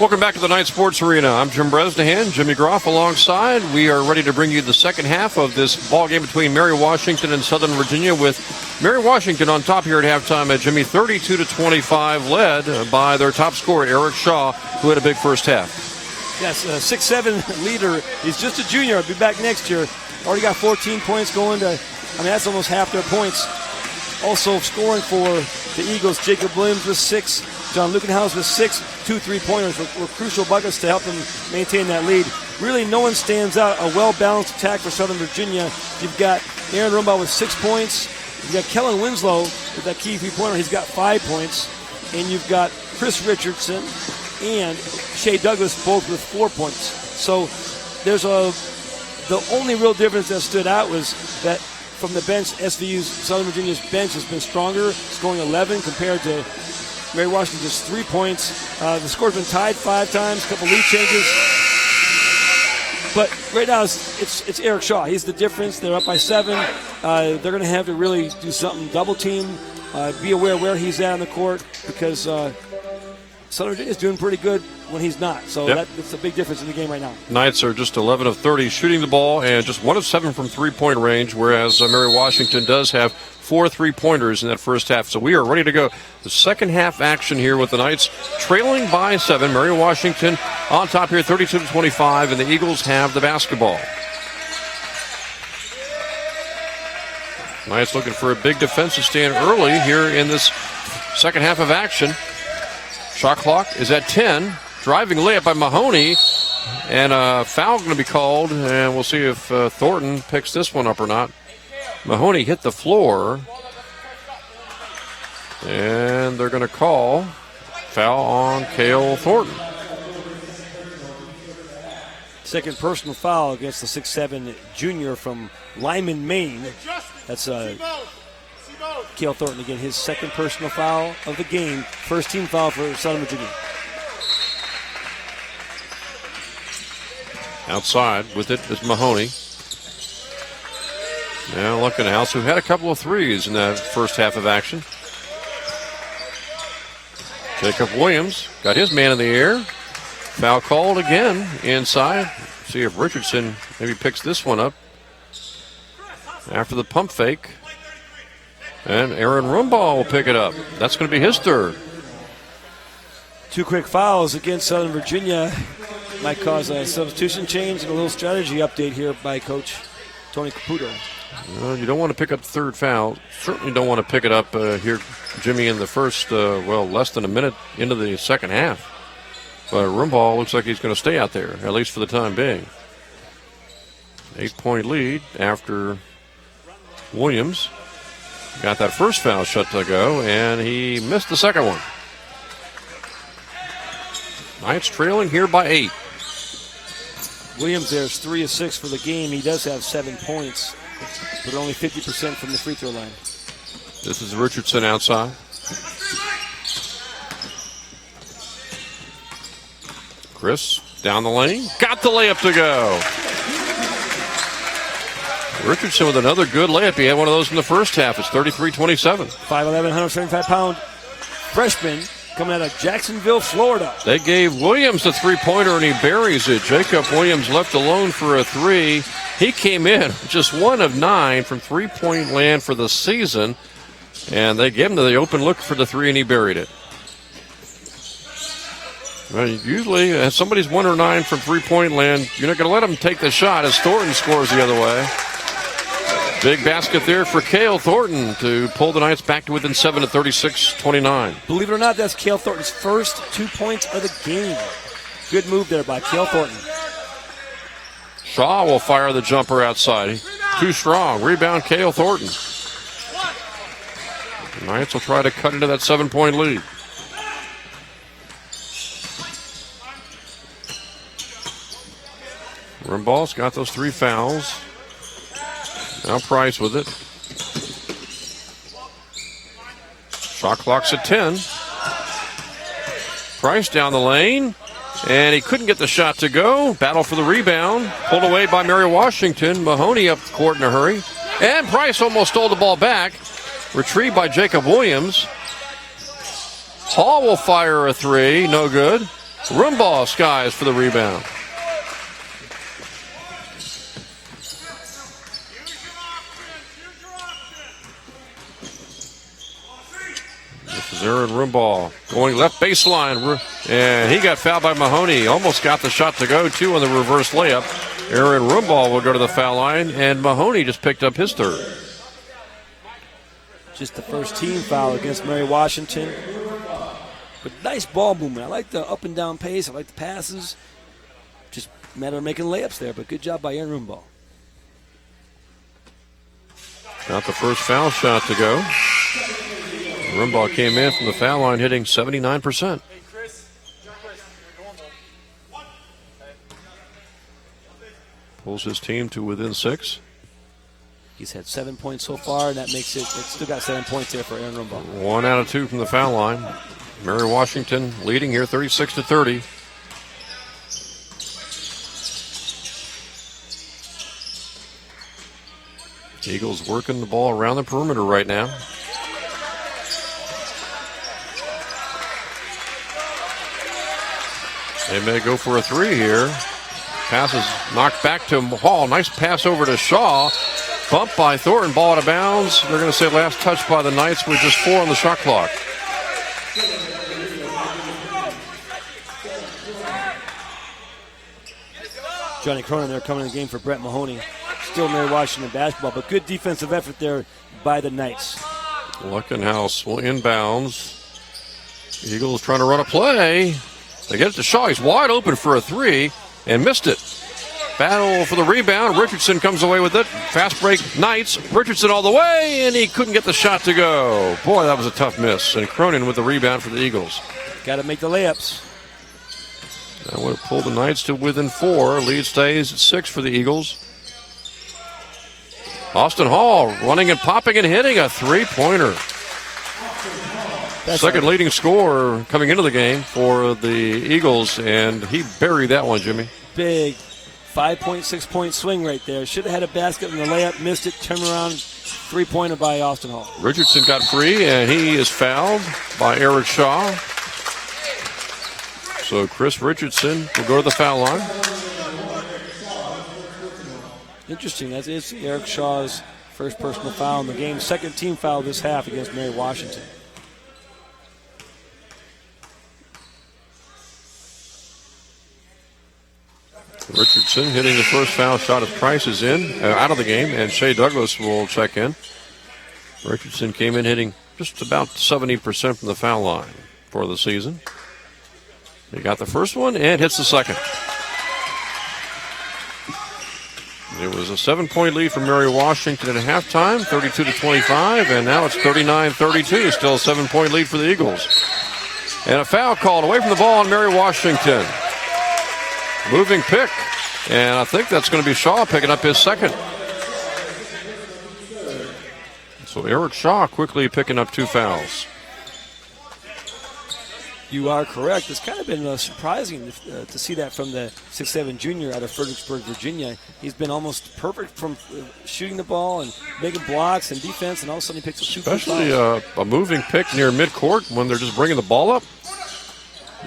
Welcome back to the Night Sports Arena. I'm Jim Bresnahan, Jimmy Groff alongside. We are ready to bring you the second half of this ball game between Mary Washington and Southern Virginia, with Mary Washington on top here at halftime at Jimmy 32-25, led by their top scorer, Eric Shaw, who had a big first half. Yes, 6'7" leader. He's just a junior. He'll be back next year. Already got 14 points going to, that's almost half their points. Also scoring for the Eagles, Jacob Williams with 6. John Lukenhaus with 6, 2 3-pointers were crucial buckets to help them maintain that lead. Really, no one stands out. A well-balanced attack for Southern Virginia. You've got Aaron Rumbaugh with 6 points. You've got Kellen Winslow with that key 3-pointer. He's got 5 points. And you've got Chris Richardson and Shea Douglas both with 4 points. So there's the only real difference that stood out was that from the bench, Southern Virginia's bench has been stronger, scoring 11 compared to Mary Washington, just 3 points. The score's been tied 5 times, a couple lead changes. But right now, it's Eric Shaw. He's the difference. They're up by 7. They're going to have to really do something, double team, be aware where he's at on the court, because Southern Virginia is doing pretty good when he's not. So that's a big difference in the game right now. Knights are just 11 of 30 shooting the ball and just 1 of 7 from three-point range, whereas Mary Washington does have 4 3-pointers in that first half. So we are ready to go. The second half action here with the Knights trailing by 7. Mary Washington on top here, 32-25, and the Eagles have the basketball. Knights looking for a big defensive stand early here in this second half of action. Shot clock is at 10. Driving layup by Mahoney. And a foul going to be called. And we'll see if Thornton picks this one up or not. Mahoney hit the floor. And they're going to call foul on Cale Thornton. Second personal foul against the 6'7" junior from Lyman, Maine. That's Cale Thornton again, his second personal foul of the game. First team foul for Southern Virginia. Outside with it is Mahoney. Now Lukenhaus, who had a couple of threes in that first half of action. Jacob Williams got his man in the air. Foul called again inside. See if Richardson maybe picks this one up after the pump fake. And Aaron Rumbaugh will pick it up. That's going to be his third. 2 quick fouls against Southern Virginia might cause a substitution change and a little strategy update here by Coach Tony Caputo. Well, you don't want to pick up the third foul. Certainly don't want to pick it up here, Jimmy, in the first, less than a minute into the second half. But Rumbaugh looks like he's going to stay out there, at least for the time being. 8-point lead after Williams got that first foul shot to go, and he missed the second one. Knights trailing here by 8. Williams there's 3 of 6 for the game. He does have 7 points, but only 50% from the free throw line. This is Richardson outside. Chris down the lane. Got the layup to go. Richardson with another good layup. He had one of those in the first half. It's 33-27. 5'11", 175-pound freshman coming out of Jacksonville, Florida. They gave Williams the three-pointer, and he buries it. Jacob Williams left alone for a 3. He came in just 1 of 9 from three-point land for the season, and they gave him the open look for the 3, and he buried it. Well, usually, if somebody's 1 or 9 from three-point land, you're not going to let them take the shot as Thornton scores the other way. Big basket there for Cale Thornton to pull the Knights back to within 7 at 36-29. Believe it or not, that's Cale Thornton's first 2 points of the game. Good move there by Cale Thornton. Shaw will fire the jumper outside. Too strong. Rebound, Cale Thornton. The Knights will try to cut into that 7-point lead. Rumbaugh's got those 3 fouls. Now Price with it. Shot clock's at 10. Price down the lane. And he couldn't get the shot to go. Battle for the rebound. Pulled away by Mary Washington. Mahoney up the court in a hurry. And Price almost stole the ball back. Retrieved by Jacob Williams. Hall will fire a 3. No good. Rumbaugh skies for the rebound. This is Aaron Rumbaugh going left baseline, and he got fouled by Mahoney. Almost got the shot to go, too, on the reverse layup. Aaron Rumbaugh will go to the foul line, and Mahoney just picked up his third. Just the first team foul against Mary Washington. But nice ball movement. I like the up and down pace. I like the passes. Just a matter of making layups there, but good job by Aaron Rumbaugh. Got the first foul shot to go. Rumbaugh came in from the foul line hitting 79%. Pulls his team to within 6. He's had 7 points so far, and that makes it still got 7 points there for Aaron Rumbaugh. 1 out of 2 from the foul line. Mary Washington leading here 36-30. Eagles working the ball around the perimeter right now. They may go for a 3 here. Pass is knocked back to Hall. Nice pass over to Shaw. Bumped by Thornton. Ball out of bounds. They're going to say last touch by the Knights with just 4 on the shot clock. Johnny Cronin there coming in the game for Brett Mahoney. Still Mary Washington basketball, but good defensive effort there by the Knights. Luckenhouse will inbounds. Eagles trying to run a play. They get it to Shaw. He's wide open for a 3 and missed it. Battle for the rebound. Richardson comes away with it. Fast break Knights. Richardson all the way, and he couldn't get the shot to go. Boy, that was a tough miss. And Cronin with the rebound for the Eagles. Got to make the layups. That would have pulled the Knights to within 4. Lead stays at 6 for the Eagles. Austin Hall running and popping and hitting a 3-pointer. Second leading scorer coming into the game for the Eagles, and he buried that one, Jimmy. Big 5.6 point swing right there. Should have had a basket in the layup, missed it, turn around, 3-pointer by Austin Hall. Richardson got free, and he is fouled by Eric Shaw. So Chris Richardson will go to the foul line. Interesting. That is Eric Shaw's first personal foul in the game. Second team foul this half against Mary Washington. Richardson hitting the first foul shot as Price is out of the game, and Shea Douglas will check in. Richardson came in hitting just about 70% from the foul line for the season. He got the first one and hits the second. It was a 7-point lead for Mary Washington at halftime, 32-25, and now it's 39-32. Still a 7-point lead for the Eagles. And a foul called away from the ball on Mary Washington. Moving pick, and I think that's going to be Shaw picking up his second. So Eric Shaw quickly picking up 2 fouls. You are correct. It's kind of been surprising to see that from the 6'7" junior out of Fredericksburg, Virginia. He's been almost perfect from shooting the ball and making blocks and defense, and all of a sudden he picks up 2 fouls. Especially a moving pick near midcourt when they're just bringing the ball up.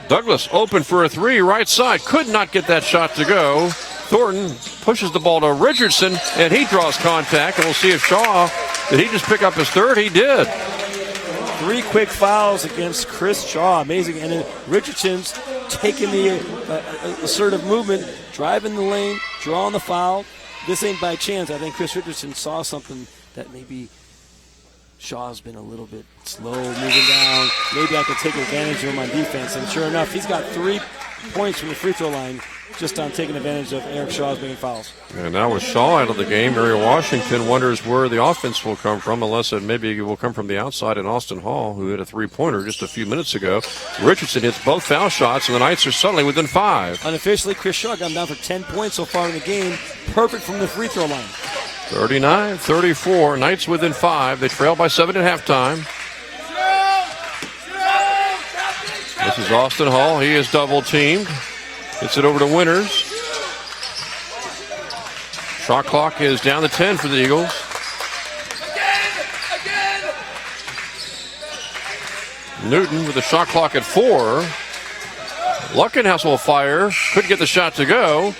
Douglas open for a 3, right side. Could not get that shot to go. Thornton pushes the ball to Richardson, and he draws contact. And we'll see if Shaw, did he just pick up his third? He did. 3 quick fouls against Chris Shaw. Amazing. And then Richardson's taking the assertive movement, driving the lane, drawing the foul. This ain't by chance. I think Chris Richardson saw something that maybe Shaw's been a little bit slow moving down. Maybe I could take advantage of him on defense. And sure enough, he's got 3 points from the free throw line just on taking advantage of Eric Shaw's making fouls. And now with Shaw out of the game, Mary Washington wonders where the offense will come from, unless it maybe will come from the outside in Austin Hall, who hit a 3-pointer just a few minutes ago. Richardson hits both foul shots, and the Knights are suddenly within 5. Unofficially, Chris Shaw got him down for 10 points so far in the game. Perfect from the free throw line. 39-34, Knights within 5. They trail by 7 at halftime. This is Austin Hall. He is double teamed. Gets it over to Winters. Shot clock is down to 10 for the Eagles. Newton with the shot clock at 4. Luckenhouse will fire. Couldn't get the shot to go.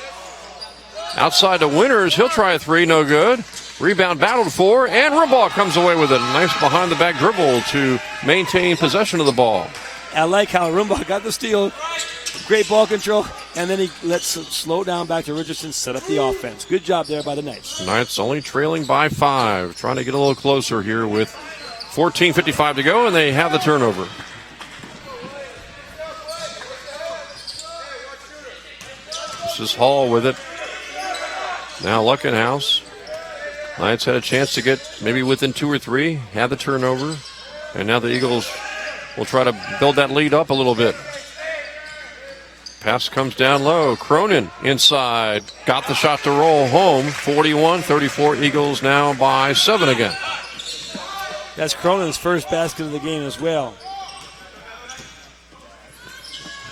Outside to Winters. He'll try a three. No good. Rebound battled for, and Rimbaugh comes away with it. Nice behind-the-back dribble to maintain possession of the ball. I like how Rimbaugh got the steal. Great ball control, and then he lets it slow down back to Richardson, set up the offense. Good job there by the Knights. Knights only trailing by 5. Trying to get a little closer here with 14:55 to go, and they have the turnover. This is Hall with it. Now Luckenhouse. Knights had a chance to get maybe within 2 or 3, have the turnover, and now the Eagles will try to build that lead up a little bit. Pass comes down low. Cronin inside. Got the shot to roll home. 41-34. Eagles now by 7 again. That's Cronin's first basket of the game as well.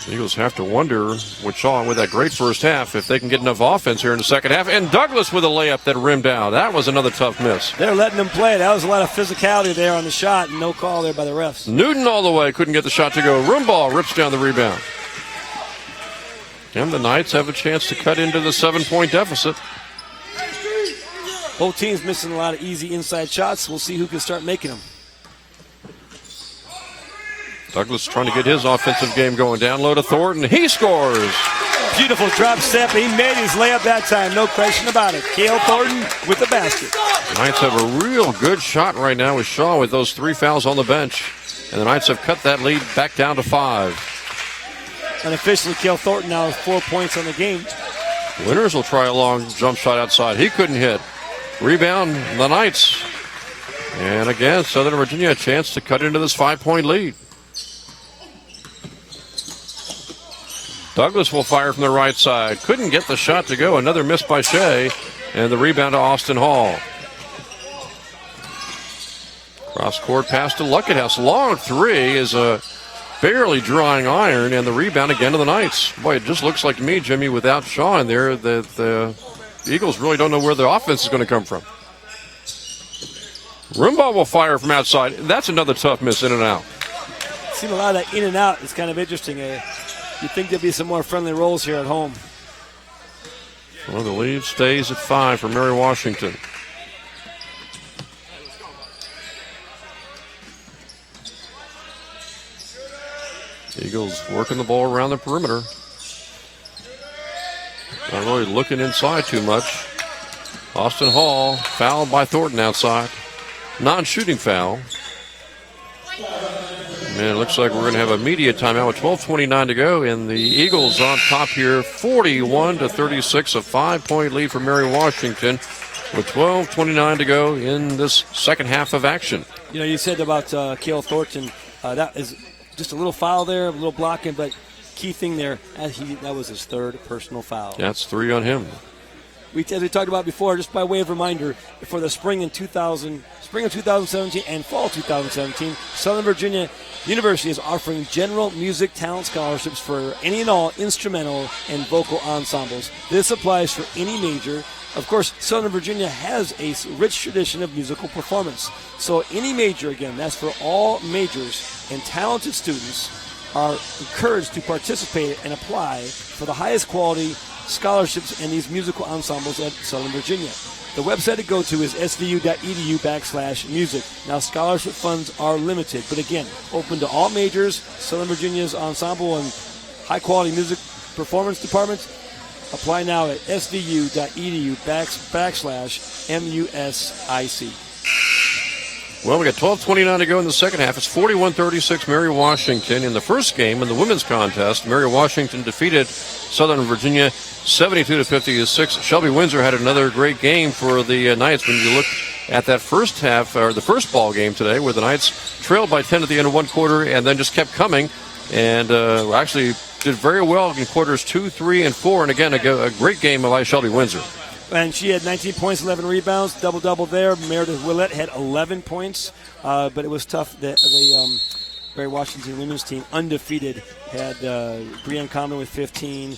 The Eagles have to wonder with Shaw with that great first half if they can get enough offense here in the second half. And Douglas with a layup that rimmed out. That was another tough miss. They're letting them play. That was a lot of physicality there on the shot, and no call there by the refs. Newton all the way. Couldn't get the shot to go. Rimbaugh rips down the rebound. And the Knights have a chance to cut into the 7-point deficit. Both teams missing a lot of easy inside shots. We'll see who can start making them. Douglas trying to get his offensive game going. Down low to Thornton. He scores. Beautiful drop step. He made his layup that time. No question about it. Cale Thornton with the basket. The Knights have a real good shot right now with Shaw with those 3 fouls on the bench. And the Knights have cut that lead back down to 5. Unofficially, Cale Thornton now has 4 points on the game. Winters will try a long jump shot outside. He couldn't hit. Rebound, the Knights. And again, Southern Virginia a chance to cut into this 5-point lead. Douglas will fire from the right side. Couldn't get the shot to go. Another miss by Shea. And the rebound to Austin Hall. Cross court pass to Luckenhouse. Long three is a barely drawing iron, and the rebound again to the Knights. Boy, it just looks like to me, Jimmy, without Shaw in there, that the Eagles really don't know where the offense is going to come from. Rimbaugh will fire from outside. That's another tough miss, in and out. Seen a lot of that in and out. It's kind of interesting. You'd think there'd be some more friendly rolls here at home. Well, the lead stays at 5 for Mary Washington. Eagles working the ball around the perimeter. Not really looking inside too much. Austin Hall fouled by Thornton outside. Non-shooting foul. Man, it looks like we're going to have a media timeout with 12:29 to go, and the Eagles on top here, 41-36, a 5-point lead for Mary Washington with 12:29 to go in this second half of action. You know, you said about Cale Thornton, that is just a little foul there, a little blocking, but key thing there, that was his 3rd personal foul. That's 3 on him. As we talked about before, just by way of reminder, for the spring of 2017 and fall 2017, Southern Virginia University is offering general music talent scholarships for any and all instrumental and vocal ensembles. This applies for any major. Of course, Southern Virginia has a rich tradition of musical performance. So any major, again, that's for all majors, and talented students are encouraged to participate and apply for the highest quality scholarships in these musical ensembles at Southern Virginia. The website to go to is svu.edu/music. Now, scholarship funds are limited, but again, open to all majors. Southern Virginia's ensemble and high-quality music performance departments. Apply now at svu.edu/music. Well, we got 12:29 to go in the second half. It's 41-36 Mary Washington. In the first game in the women's contest, Mary Washington defeated Southern Virginia 72-56. Shelby Windsor had another great game for the Knights. When you look at that first half, or the first ball game today, where the Knights trailed by 10 at the end of one quarter and then just kept coming, and actually did very well in quarters 2, 3, and 4. And again, a great game by Shelby Windsor. And she had 19 points, 11 rebounds, double-double there. Meredith Willett had 11 points, but it was tough. The Mary Washington women's team, undefeated, had Brianne Common with 15,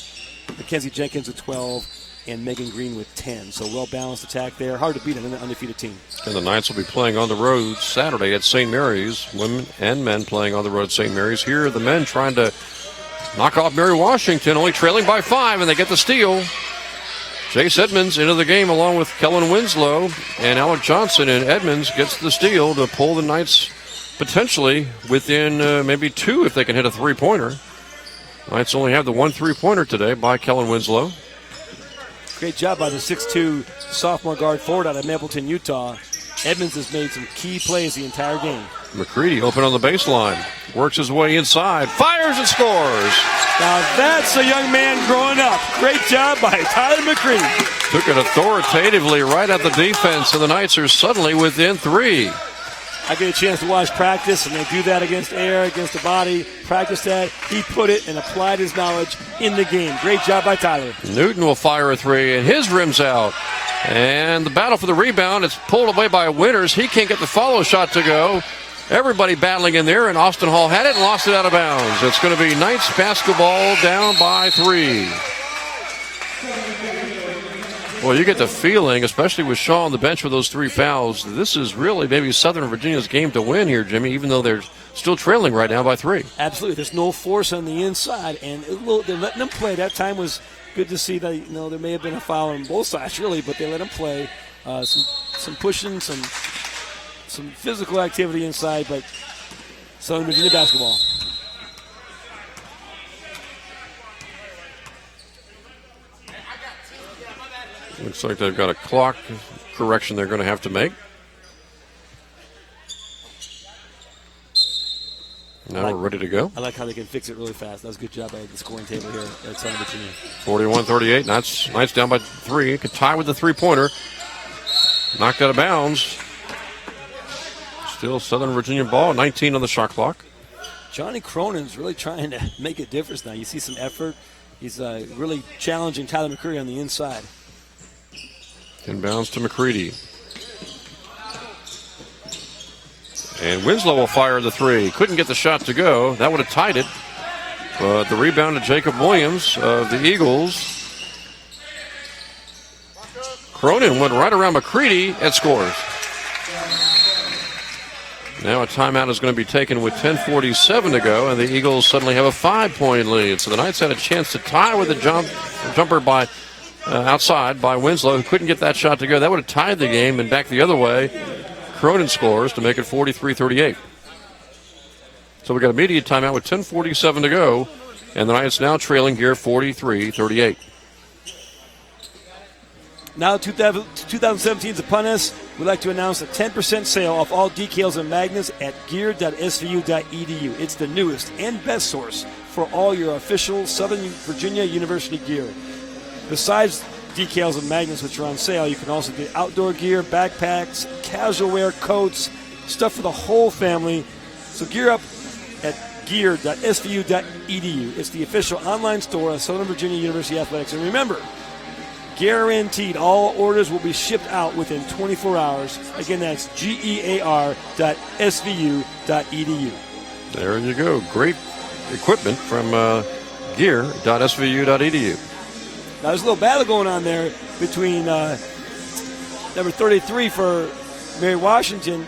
Mackenzie Jenkins with 12, and Megan Green with 10. So well-balanced attack there. Hard to beat an undefeated team. And the Knights will be playing on the road Saturday at St. Mary's. Women and men playing on the road at St. Mary's. Here, the men trying to knock off Mary Washington, only trailing by 5, and they get the steal. Chase Edmonds into the game along with Kellen Winslow, and Alec Johnson, and Edmonds gets the steal to pull the Knights potentially within maybe 2 if they can hit a three-pointer. Knights only have the 1 3-pointer today by Kellen Winslow. Great job by the 6'2 sophomore guard forward out of Mapleton, Utah. Edmonds has made some key plays the entire game. McCready open on the baseline, works his way inside, fires and scores. Now that's a young man growing up. Great job by Tyler McCready. Took it authoritatively right at the defense, and the Knights are suddenly within 3. I get a chance to watch practice, and they do that against air, against the body. Practice that. He put it and applied his knowledge in the game. Great job by Tyler. Newton will fire a 3, and his rim's out. And the battle for the rebound, it's pulled away by Winters. He can't get the follow shot to go. Everybody battling in there, and Austin Hall had it and lost it out of bounds. It's going to be Knights basketball down by 3. Well, you get the feeling, especially with Shaw on the bench with those 3 fouls, this is really maybe Southern Virginia's game to win here, Jimmy, even though they're still trailing right now by 3. Absolutely. There's no force on the inside, and they're letting them play. That time was good to see that, there may have been a foul on both sides, really, but they let them play. Some pushing, some physical activity inside, but Southern Virginia basketball. Looks like they've got a clock correction they're going to have to make. Now we're ready to go. I like how they can fix it really fast. That was a good job by the scoring table here at Southern Virginia. 41-38. Knights down by 3. Could tie with the three-pointer. Knocked out of bounds. Still Southern Virginia ball. 19 on the shot clock. Johnny Cronin's really trying to make a difference now. You see some effort. He's really challenging Tyler McCready on the inside. Inbounds to McCready. And Winslow will fire the 3. Couldn't get the shot to go. That would have tied it. But the rebound to Jacob Williams of the Eagles. Cronin went right around McCready and scores. Now a timeout is going to be taken with 10:47 to go, and the Eagles suddenly have a 5-point lead. So the Knights had a chance to tie with a jumper by outside by Winslow, who couldn't get that shot to go. That would have tied the game, and back the other way, Cronin scores to make it 43-38. So we got immediate timeout with 10:47 to go, and the Knights now trailing here 43-38. Now 2017 is upon us. We'd like to announce a 10% sale off all decals and magnets at gear.svu.edu. It's the newest and best source for all your official Southern Virginia University gear. Besides decals and magnets, which are on sale, you can also get outdoor gear, backpacks, casual wear, coats, stuff for the whole family. So gear up at gear.svu.edu. It's the official online store of Southern Virginia University Athletics. And remember, guaranteed all orders will be shipped out within 24 hours. Again, that's gear.svu.edu. There you go. Great equipment from gear.svu.edu. Now, there's a little battle going on there between number 33 for Mary Washington,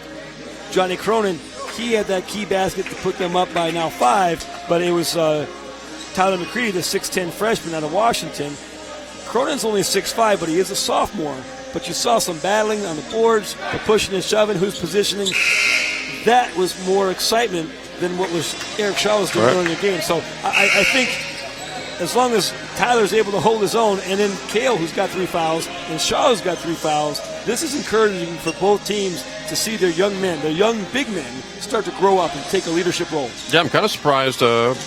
Johnny Cronin. He had that key basket to put them up by now 5, but it was Tyler McCready, the 6'10 freshman out of Washington. Cronin's only 6'5", but he is a sophomore. But you saw some battling on the boards, the pushing and shoving, who's positioning. That was more excitement than what was Eric Shaw was doing earlier in the game. So I think as long as Tyler's able to hold his own, and then Cale, who's got 3 fouls, and Shaw's got 3 fouls, this is encouraging for both teams to see their young men, their young big men, start to grow up and take a leadership role. Yeah, I'm kind of surprised,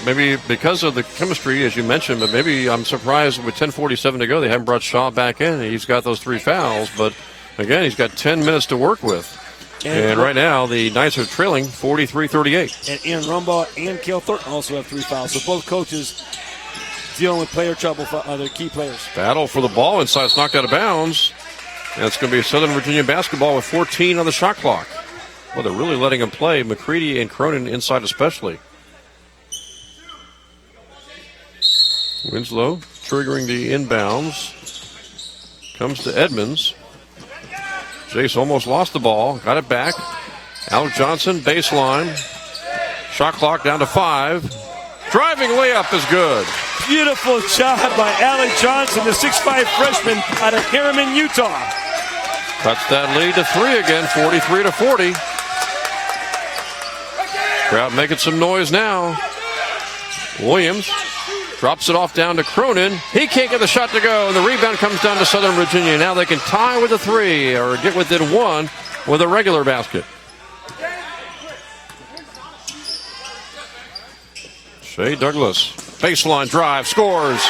maybe because of the chemistry, as you mentioned, but maybe I'm surprised with 10:47 to go, they haven't brought Shaw back in. He's got those 3 fouls, but again, he's got 10 minutes to work with. And right now, the Knights are trailing 43-38. And Aaron Rumbaugh and Cale Thornton also have 3 fouls. So both coaches dealing with player trouble for other key players. Battle for the ball inside. It's knocked out of bounds. And it's going to be Southern Virginia basketball with 14 on the shot clock. Well, they're really letting him play. McCready and Cronin inside especially. Winslow triggering the inbounds. Comes to Edmonds. Jace almost lost the ball. Got it back. Alec Johnson, baseline. Shot clock down to 5. driving layup is good. Beautiful job by Alec Johnson, the 6'5 freshman out of Harriman, Utah. Cuts that lead to 3 again, 43-40. Crowd making some noise now. Williams drops it off down to Cronin. He can't get the shot to go, and the rebound comes down to Southern Virginia. Now they can tie with a 3 or get within 1 with a regular basket. Shea Douglas, baseline drive, scores.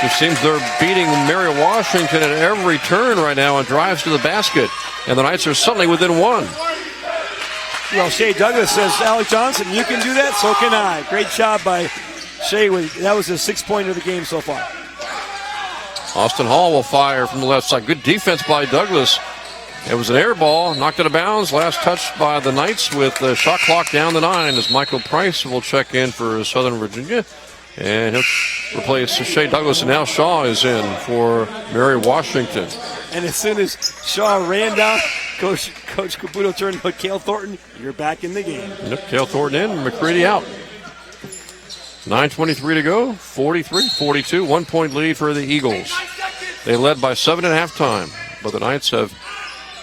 It seems they're beating Mary Washington at every turn right now and drives to the basket. And the Knights are suddenly within 1. Well, Shea Douglas says, Alec Johnson, you can do that, so can I. Great job by Shea. That was his 6-pointer of the game so far. Austin Hall will fire from the left side. Good defense by Douglas. It was an air ball, knocked it out of bounds. Last touch by the Knights with the shot clock down to 9 as Michael Price will check in for Southern Virginia. And he'll replace Shea Douglas, and now Shaw is in for Mary Washington. And as soon as Shaw ran down, Coach Caputo turned to Cale Thornton, you're back in the game. Yep, Cale Thornton in, McCready out. 9:23 to go, 43-42, 1-point lead for the Eagles. They led by 7 at halftime, but the Knights have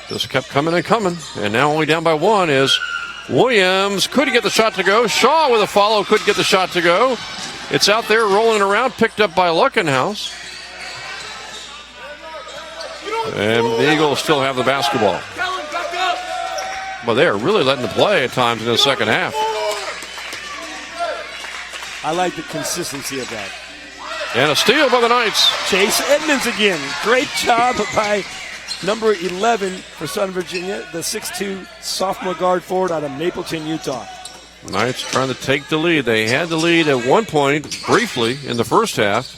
just kept coming and coming, and now only down by 1 is Williams. Couldn't get the shot to go. Shaw with a follow, couldn't get the shot to go. It's out there rolling around, picked up by Luckenhaus. And the Eagles still have the basketball. But they are really letting the play at times in the second half. I like the consistency of that. And a steal by the Knights. Chase Edmonds again. Great job by number 11 for Southern Virginia, the 6'2 sophomore guard forward out of Mapleton, Utah. Knights trying to take the lead. They had the lead at one point, briefly, in the first half.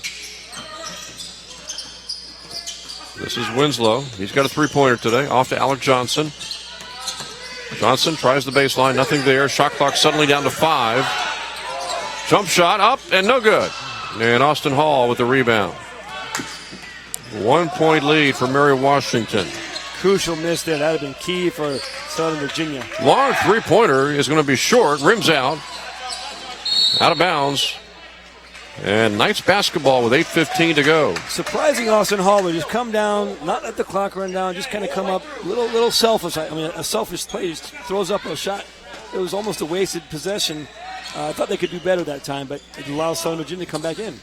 This is Winslow. He's got a three-pointer today. Off to Alec Johnson. Johnson tries the baseline. Nothing there. Shot clock suddenly down to 5. Jump shot up and no good. And Austin Hall with the rebound. 1-point lead for Mary Washington. Crucial miss there. That would have been key for Southern Virginia. Long three-pointer is going to be short. Rims out. Out of bounds. And Knights basketball with 8:15 to go. Surprising Austin Hall would just come down, not let the clock run down, just kind of come up, little selfish. I mean, a selfish play, just throws up a shot. It was almost a wasted possession. I thought they could do better that time, but it allows Southern Virginia to come back in.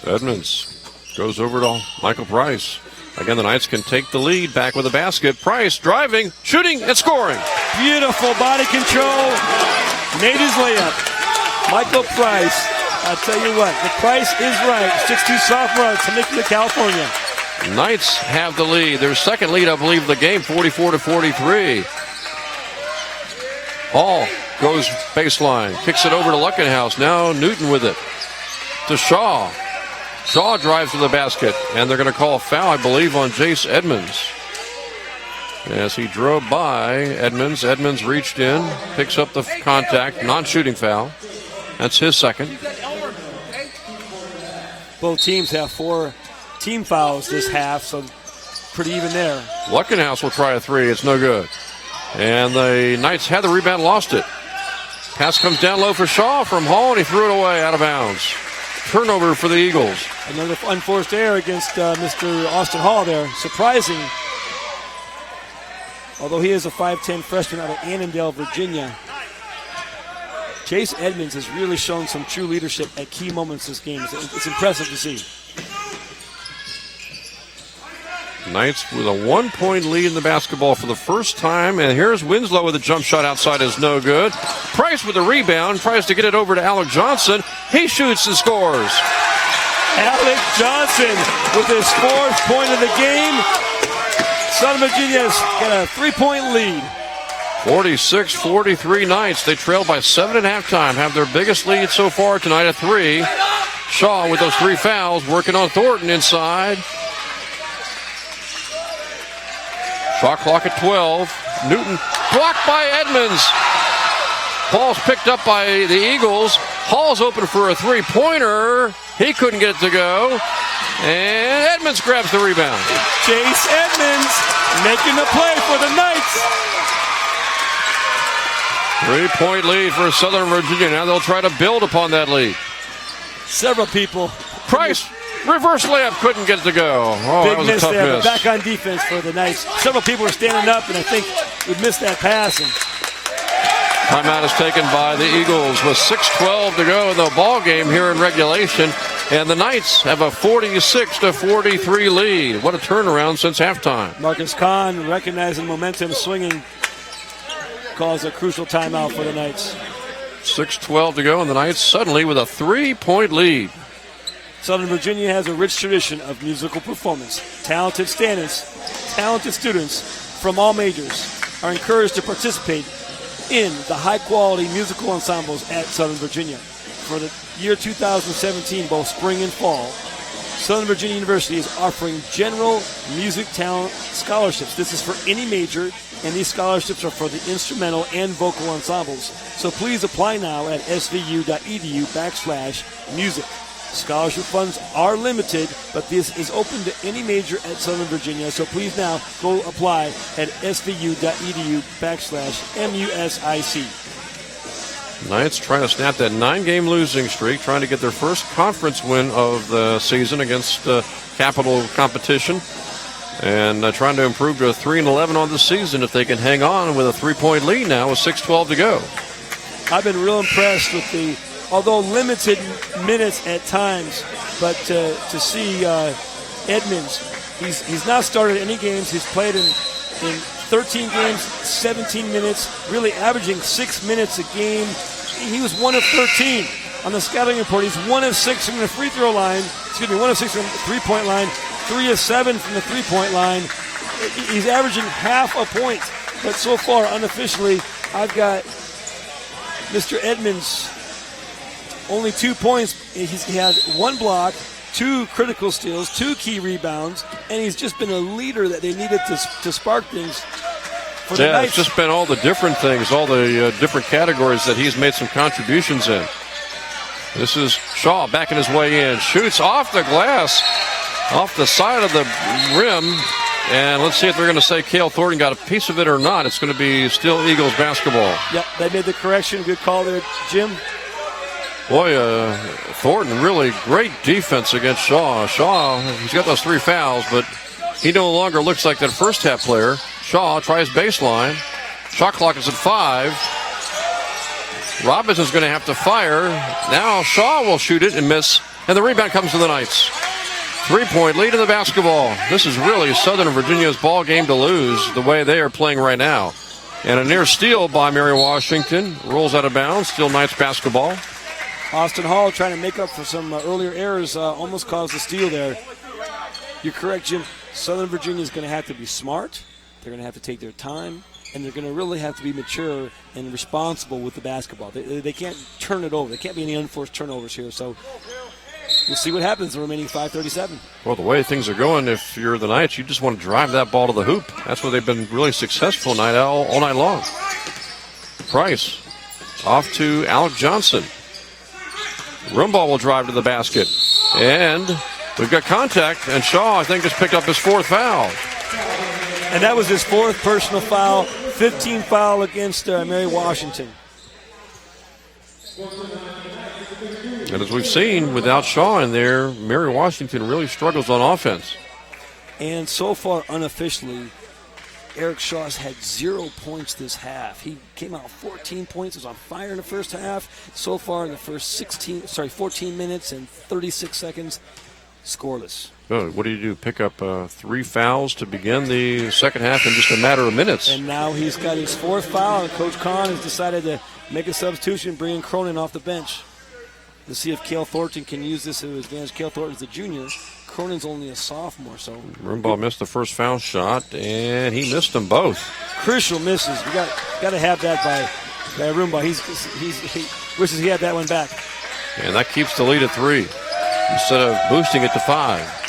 Edmonds goes over to Michael Price. Again, the Knights can take the lead back with a basket. Price driving, shooting, and scoring. Beautiful body control. Made his layup. Michael Price. I'll tell you what, the price is right. 6'2 sophomore out of Temecula, California. Knights have the lead. Their second lead, I believe, of the game, 44-43. Hall goes baseline, kicks it over to Luckenhaus. Now Newton with it to Shaw. Shaw drives to the basket, and they're going to call a foul, I believe, on Jace Edmonds. As he drove by Edmonds, Edmonds reached in, picks up the contact, non-shooting foul. That's his second. Both teams have 4 team fouls this half, so pretty even there. Luckenhaus will try a three. It's no good. And the Knights had the rebound, lost it. Pass comes down low for Shaw from Hall, and he threw it away out of bounds. Turnover for the Eagles. Another unforced error against Mr. Austin Hall there. Surprising. Although he is a 5'10 freshman out of Annandale, Virginia. Chase Edmonds has really shown some true leadership at key moments this game. It's impressive to see. Knights with a 1-point lead in the basketball for the first time. And here's Winslow with a jump shot outside is no good. Price with the rebound, tries to get it over to Alec Johnson. He shoots and scores. Alec Johnson with his 4th point of the game. Southern Virginia's got a 3-point lead. 46-43 Knights. They trail by 7 at halftime. Have their biggest lead so far tonight at 3. Shaw with those 3 fouls, working on Thornton inside. Shot clock at 12. Newton blocked by Edmonds. Ball's picked up by the Eagles. Hall's open for a 3-pointer. He couldn't get it to go. And Edmonds grabs the rebound. Chase Edmonds making the play for the Knights. 3-point lead for Southern Virginia. Now they'll try to build upon that lead. Several people. Price, reverse layup, couldn't get it to go. Oh, Big that was a miss tough there, miss. but back on defense for the Knights. Several people were standing up, and I think we missed that pass. And Timeout is taken by the Eagles with 6:12 to go in the ball game here in regulation. And the Knights have a 46-43 lead. What a turnaround since halftime. Marcus Kahn, recognizing momentum swinging, calls a crucial timeout for the Knights. 6:12 to go, and the Knights suddenly with a 3-point lead. Southern Virginia has a rich tradition of musical performance. Talented students from all majors are encouraged to participate in the high-quality musical ensembles at Southern Virginia. For the year 2017, both spring and fall, Southern Virginia University is offering general music talent scholarships. This is for any major, and these scholarships are for the instrumental and vocal ensembles. So please apply now at svu.edu/music. Scholarship funds are limited, but this is open to any major at Southern Virginia. So please now go apply at svu.edu/music. Knights trying to snap that 9-game losing streak, trying to get their first conference win of the season against Capital competition, and trying to improve to a 3-11 on the season if they can hang on with a 3-point lead now with 6:12 to go. I've been real impressed with the, although limited minutes at times, but to see Edmonds, he's not started any games. He's played in 13 games, 17 minutes, really averaging 6 minutes a game. He was 1 of 13 on the scouting report. He's 1 of 6 from the free throw line. 1 of 6 from the three-point line. 3 of 7 from the three-point line. He's averaging half a point. But so far, unofficially, I've got Mr. Edmonds only 2 points. He had 1 block, 2 critical steals, 2 key rebounds, and he's just been a leader that they needed to spark things for the Knights. It's just been all the different things, all the different categories that he's made some contributions in. This is Shaw backing his way in, shoots off the glass, off the side of the rim, and let's see if they're going to say Cale Thornton got a piece of it or not. It's going to be still Eagles basketball. Yep, they made the correction. Good call there, Jim. Boy, Thornton, really great defense against Shaw. Shaw, he's got those 3 fouls, but he no longer looks like that first half player. Shaw tries baseline. Shot clock is at 5. Robinson's going to have to fire. Now Shaw will shoot it and miss, and the rebound comes to the Knights. 3-point lead in the basketball. This is really Southern Virginia's ball game to lose the way they are playing right now. And a near steal by Mary Washington. Rolls out of bounds. Still Knights basketball. Austin Hall trying to make up for some earlier errors, almost caused a steal there. You're correct, Jim. Southern Virginia is going to have to be smart. They're going to have to take their time, and they're going to really have to be mature and responsible with the basketball. They can't turn it over. There can't be any unforced turnovers here. So we'll see what happens in the remaining 5:37. Well, the way things are going, if you're the Knights, you just want to drive that ball to the hoop. That's where they've been really successful all night long. Price off to Alec Johnson. Rumbaugh will drive to the basket. And we've got contact, and Shaw, I think, has picked up his 4th foul. And that was his 4th personal foul, 15 foul against Mary Washington. And as we've seen, without Shaw in there, Mary Washington really struggles on offense. And so far, unofficially, Eric Shaw's had 0 points this half. He came out 14 points, was on fire in the first half. So far in the first 14 minutes and 36 seconds, scoreless. Oh, what do you do? Pick up 3 fouls to begin the second half in just a matter of minutes. And now he's got his 4th foul, and Coach Kahn has decided to make a substitution, bring in Cronin off the bench. Let's see if Cale Thornton can use this to his advantage. Cale Thornton's a junior. Cronin's only a sophomore, so Rumbaugh missed the first foul shot, and he missed them both. Crucial misses. We got to have that by Rumbaugh. He wishes he had that one back. And that keeps the lead at 3 instead of boosting it to 5.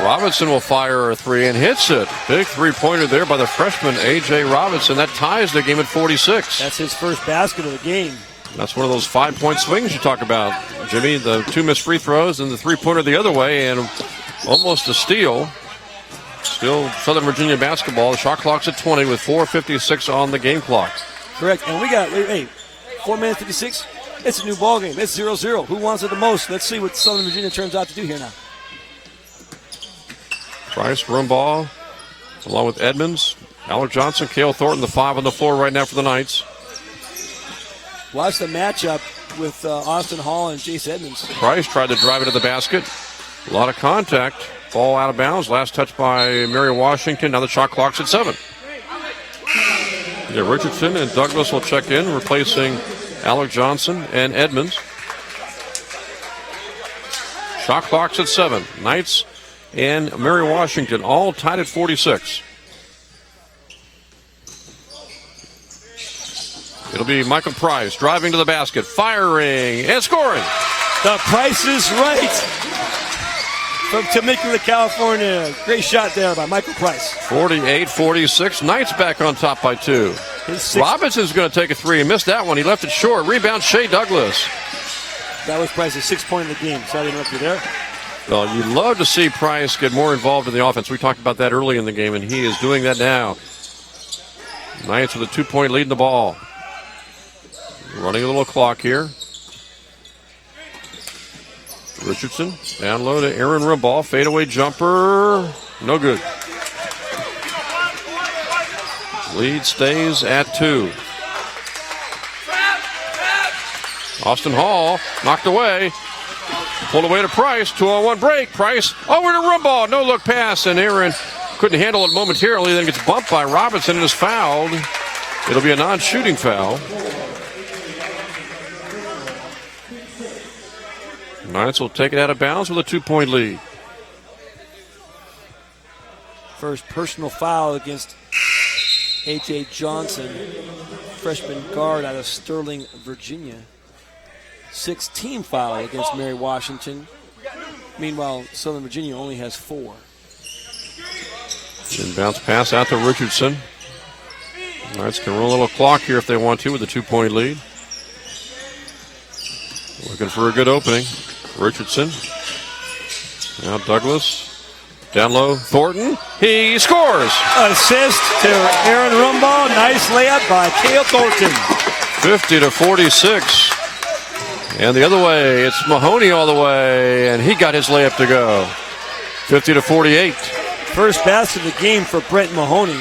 Robinson will fire a 3 and hits it. Big 3-pointer there by the freshman A.J. Robinson. That ties the game at 46. That's his first basket of the game. That's one of those 5-point swings you talk about, Jimmy. The 2 missed free throws and the 3-pointer the other way, and almost a steal. Still Southern Virginia basketball. The shot clock's at 20 with 4:56 on the game clock. Correct. And we got, 4 minutes 56. It's a new ball game. It's 0-0. Who wants it the most? Let's see what Southern Virginia turns out to do here now. Price, Rumbaugh, along with Edmonds, Alec Johnson, Cale Thornton, the 5 on the floor right now for the Knights. Watch the matchup with Austin Hall and Jace Edmonds. Price tried to drive it to the basket. A lot of contact. Ball out of bounds. Last touch by Mary Washington. Now the shot clock's at 7. Yeah, Richardson and Douglas will check in, replacing Alec Johnson and Edmonds. Shot clock's at 7. Knights and Mary Washington all tied at 46. It'll be Michael Price driving to the basket, firing, and scoring. The Price is right. From Temecula, California. Great shot there by Michael Price. 48-46. Knights back on top by 2. Robinson's going to take a 3. He missed that one. He left it short. Rebound, Shea Douglas. That was Price's 6th point of the game. Sorry to interrupt you there. Well, you'd love to see Price get more involved in the offense. We talked about that early in the game, and he is doing that now. Knights with a 2-point lead in the ball. Running a little clock here. Richardson down low to Aaron Rumbaugh. Fadeaway jumper. No good. Lead stays at 2. Austin Hall knocked away. Pulled away to Price. 2-on-1 break. Price over to Rumbaugh. No look pass, and Aaron couldn't handle it momentarily. Then gets bumped by Robinson and is fouled. It'll be a non-shooting foul. Knights will take it out of bounds with a 2-point lead. First personal foul against A.J. Johnson, freshman guard out of Sterling, Virginia. 6th team foul against Mary Washington. Meanwhile, Southern Virginia only has 4. Inbounds pass out to Richardson. Knights can run a little clock here if they want to with a 2-point lead. Looking for a good opening. Richardson. Now Douglas. Down low, Thornton. He scores. Assist to Aaron Rumbaugh. Nice layup by Cale Thornton. 50-46. And the other way, it's Mahoney all the way, and he got his layup to go. 50-48. First basket of the game for Brent Mahoney.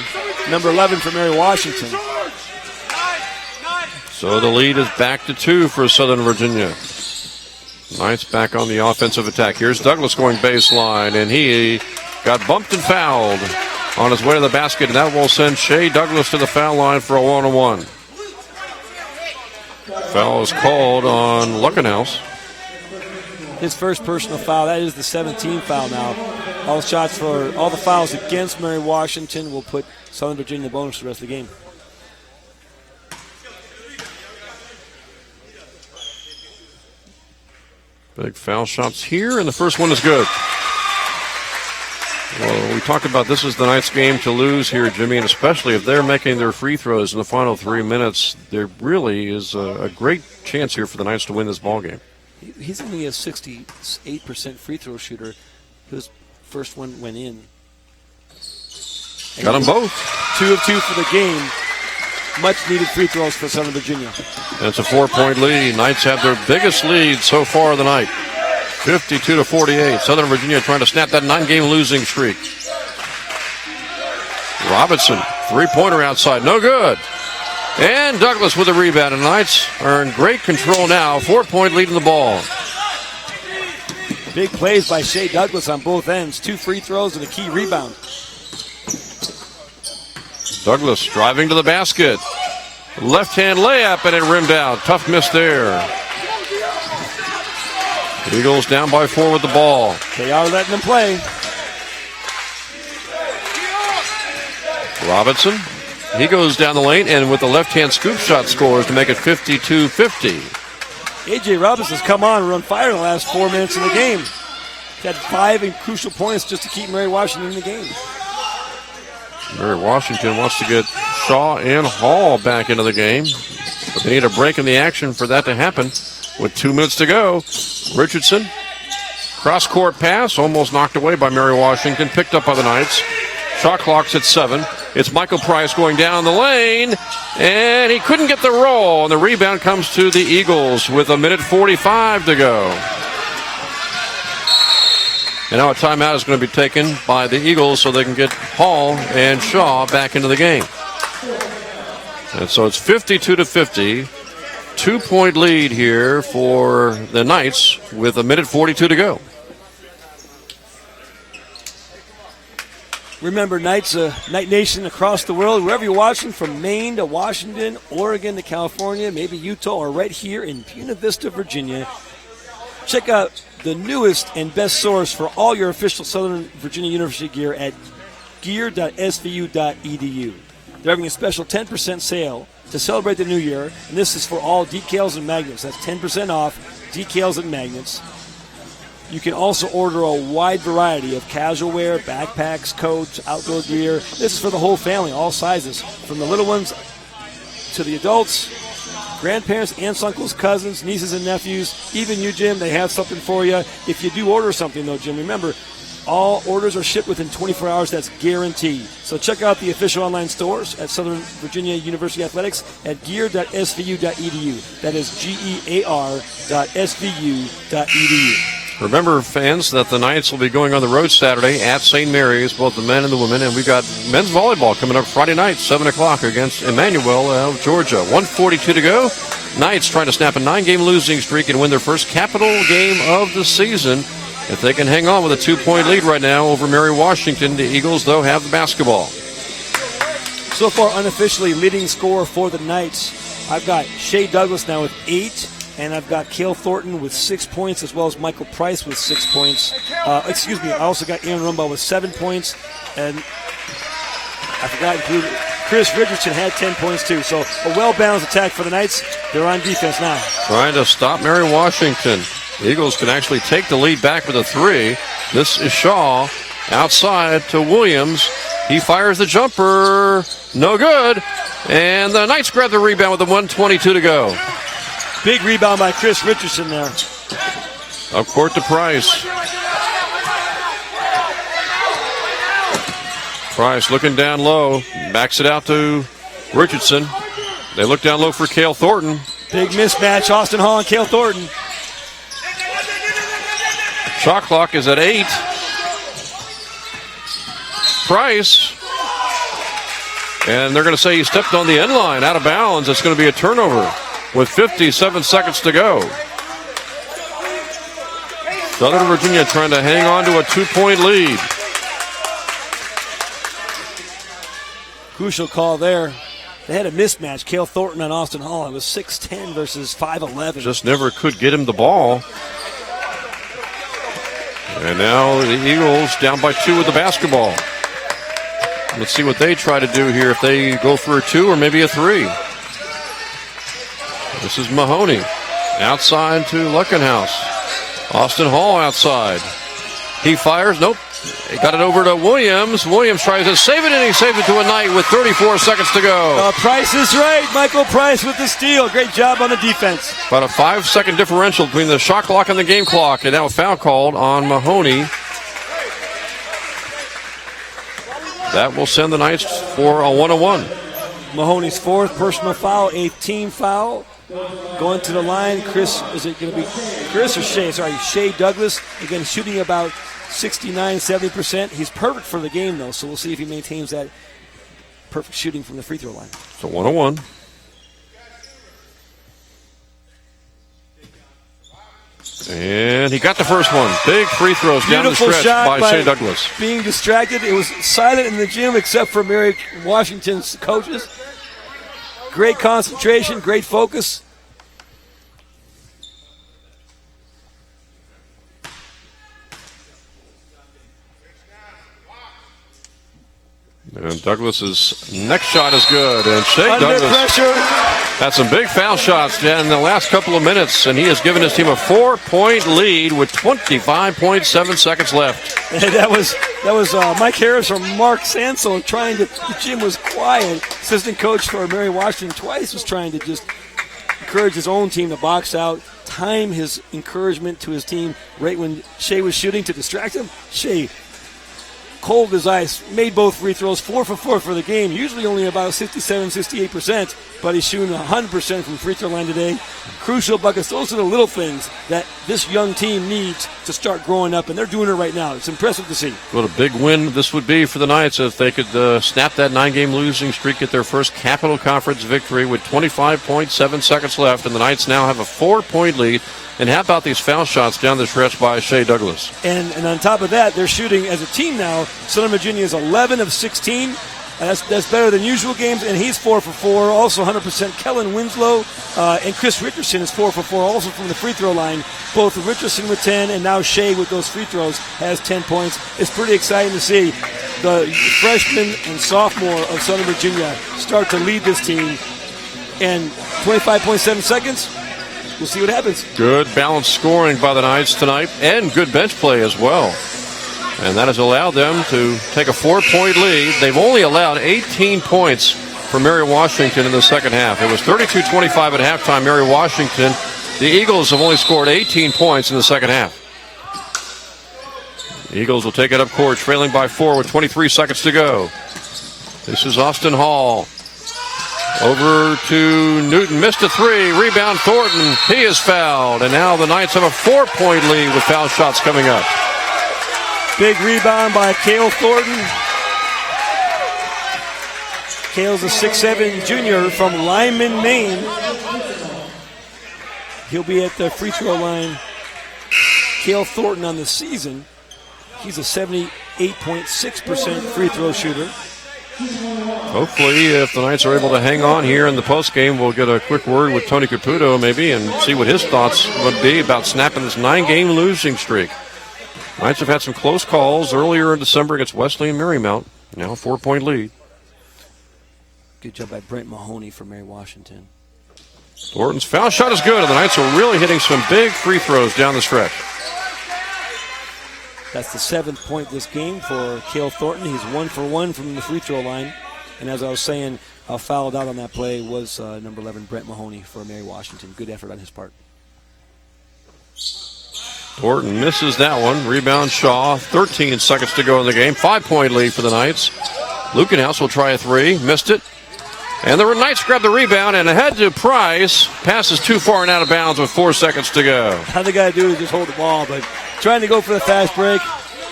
Number 11 for Mary Washington. So the lead is back to 2 for Southern Virginia. Knights back on the offensive attack. Here's Douglas going baseline, and he got bumped and fouled on his way to the basket, and that will send Shea Douglas to the foul line for a 1-on-1. Foul is called on Luckenhouse. His first personal foul. That is the 17th foul now. All the fouls against Mary Washington will put Southern Virginia in the bonus for the rest of the game. Big foul shots here, and the first one is good. Well, we talked about this is the Knights' game to lose here, Jimmy, and especially if they're making their free throws in the final 3 minutes, there really is a great chance here for the Knights to win this ball game. He's only a 68% free throw shooter. His first one went in. Got them both. 2 of 2 for the game. Much needed free throws for Southern Virginia. And it's a 4-point lead. Knights have their biggest lead so far of the night. 52-48. Southern Virginia trying to snap that 9-game losing streak. Robinson, 3-pointer outside, no good. And Douglas with a rebound. And the Knights are in great control now. 4-point lead in the ball. Big plays by Shea Douglas on both ends. 2 free throws and a key rebound. Douglas driving to the basket. Left-hand layup, and it rimmed out. Tough miss there. Eagles down by 4 with the ball. They are letting them play. Robinson, he goes down the lane, and with the left-hand scoop shot scores to make it 52-50. A.J. Robinson's come on and run fire in the last 4 minutes of the game. He had 5 crucial points just to keep Mary Washington in the game. Mary Washington wants to get Shaw and Hall back into the game, but they need a break in the action for that to happen. With 2 minutes to go, Richardson, cross-court pass, almost knocked away by Mary Washington, picked up by the Knights. Shot clock's at 7. It's Michael Price going down the lane, and he couldn't get the roll. And the rebound comes to the Eagles with 1:45 to go. And now a timeout is going to be taken by the Eagles so they can get Hall and Shaw back into the game. And so it's 52-50. 2-point lead here for the Knights with 1:42 to go. Remember, Knights, Knight Nation across the world, wherever you're watching, from Maine to Washington, Oregon to California, maybe Utah, or right here in Buena Vista, Virginia. Check out the newest and best source for all your official Southern Virginia University gear at gear.svu.edu. They're having a special 10% sale to celebrate the new year, and this is for all decals and magnets. That's 10% off decals and magnets. You can also order a wide variety of casual wear, backpacks, coats, outdoor gear. This is for the whole family, all sizes, from the little ones to the adults, grandparents, aunts, uncles, cousins, nieces, and nephews. Even you, Jim, they have something for you. If you do order something, though, Jim, remember, all orders are shipped within 24 hours. That's guaranteed. So check out the official online stores at Southern Virginia University Athletics at gear.svu.edu. That is gear.svu.edu. Remember, fans, that the Knights will be going on the road Saturday at St. Mary's, both the men and the women. And we've got men's volleyball coming up Friday night, 7 o'clock against Emmanuel of Georgia. 1:42 to go. Knights trying to snap a 9-game losing streak and win their first capital game of the season. If they can hang on with a 2-point lead right now over Mary Washington, the Eagles, though, have the basketball. So far, unofficially leading scorer for the Knights, I've got Shea Douglas now with 8, and I've got Cale Thornton with 6 points, as well as Michael Price with 6 points. I also got Aaron Rumbaugh with 7 points, and I forgot to include Chris Richardson had 10 points too. So a well-balanced attack for the Knights. They're on defense now. Trying to stop Mary Washington. The Eagles can actually take the lead back with a 3. This is Shaw outside to Williams. He fires the jumper. No good. And the Knights grab the rebound with 1:22 to go. Big rebound by Chris Richardson there. Up court to Price. Price looking down low. Backs it out to Richardson. They look down low for Cale Thornton. Big mismatch, Austin Hall and Cale Thornton. Shot clock is at 8. Price. And they're going to say he stepped on the end line, out of bounds. It's going to be a turnover with 57 seconds to go. Southern Virginia trying to hang on to a 2-point lead. Crucial call there. They had a mismatch, Cale Thornton and Austin Hall. It was 6'10 versus 5'11. Just never could get him the ball. And now the Eagles down by 2 with the basketball. Let's see what they try to do here, if they go for a 2 or maybe a 3. This is Mahoney outside to Luckenhouse. Austin Hall outside. He fires. Nope. He got it over to Williams. Williams tries to save it, and he saves it to a Knight with 34 seconds to go. Price is right. Michael Price with the steal. Great job on the defense. About a 5-second differential between the shot clock and the game clock, and now a foul called on Mahoney. That will send the Knights for a 1-on-1. Mahoney's 4th personal foul, 8th team foul. Going to the line, is it going to be Chris or Shea? Sorry, Shea Douglas. Again, shooting about 69-70%. He's perfect for the game, though, so we'll see if he maintains that perfect shooting from the free throw line. So 1-on-1. And he got the first one. Big free throws down the stretch by Shea Douglas. Being distracted. It was silent in the gym except for Mary Washington's coaches. Great concentration, great focus. And Douglas's next shot is good. And Shea Under Douglas pressure. had some big foul shots in the last couple of minutes, and he has given his team a 4-point lead with 25.7 seconds left. And that was Mike Harris or Mark Sansel trying to. The gym was quiet. Assistant coach for Mary Washington twice was trying to just encourage his own team to box out, time his encouragement to his team right when Shea was shooting to distract him. Shea cold as ice. Made both free throws, 4 for 4 for the game. Usually only about 67-68%, but he's shooting 100% from free throw line today. Crucial buckets. Those are the little things that this young team needs to start growing up, and they're doing it right now. It's impressive to see. What a big win this would be for the Knights if they could snap that 9-game losing streak, get their first Capital Conference victory with 25.7 seconds left, and the Knights now have a 4-point lead. And how about these foul shots down the stretch by Shea Douglas? And on top of that, they're shooting as a team now. Southern Virginia is 11 of 16. That's better than usual games, and he's 4 for 4. Also 100%. Kellen Winslow and Chris Richardson is 4 for 4, also from the free throw line. Both Richardson with 10 and now Shea with those free throws has 10 points. It's pretty exciting to see the freshman and sophomore of Southern Virginia start to lead this team. And 25.7 seconds. We'll see what happens. Good balanced scoring by the Knights tonight, and good bench play as well. And that has allowed them to take a 4-point lead. They've only allowed 18 points for Mary Washington in the second half. It was 32-25 at halftime, Mary Washington. The Eagles have only scored 18 points in the second half. The Eagles will take it up court, trailing by 4 with 23 seconds to go. This is Austin Hall. Over to Newton, missed a 3, rebound Thornton, he is fouled, and now the Knights have a 4-point lead with foul shots coming up. Big rebound by Cale Thornton. Cale's a 6'7" junior from Lyman, Maine. He'll be at the free throw line. Cale Thornton on the season, he's a 78.6% free throw shooter. Hopefully, if the Knights are able to hang on here in the postgame, we'll get a quick word with Tony Caputo maybe and see what his thoughts would be about snapping this 9-game losing streak. Knights have had some close calls earlier in December against Wesley and Marymount. Now a 4-point lead. Good job by Brent Mahoney for Mary Washington. Thornton's foul shot is good, and the Knights are really hitting some big free throws down the stretch. That's the 7th point this game for Cale Thornton. He's 1 for 1 from the free throw line. And as I was saying, fouled out on that play was number 11, Brent Mahoney for Mary Washington. Good effort on his part. Thornton misses that one. Rebound Shaw. 13 seconds to go in the game. 5-point lead for the Knights. Lukenhouse will try a 3. Missed it. And the Knights grab the rebound and ahead to Price. Passes too far and out of bounds with 4 seconds to go. All they got to do is just hold the ball, but trying to go for the fast break.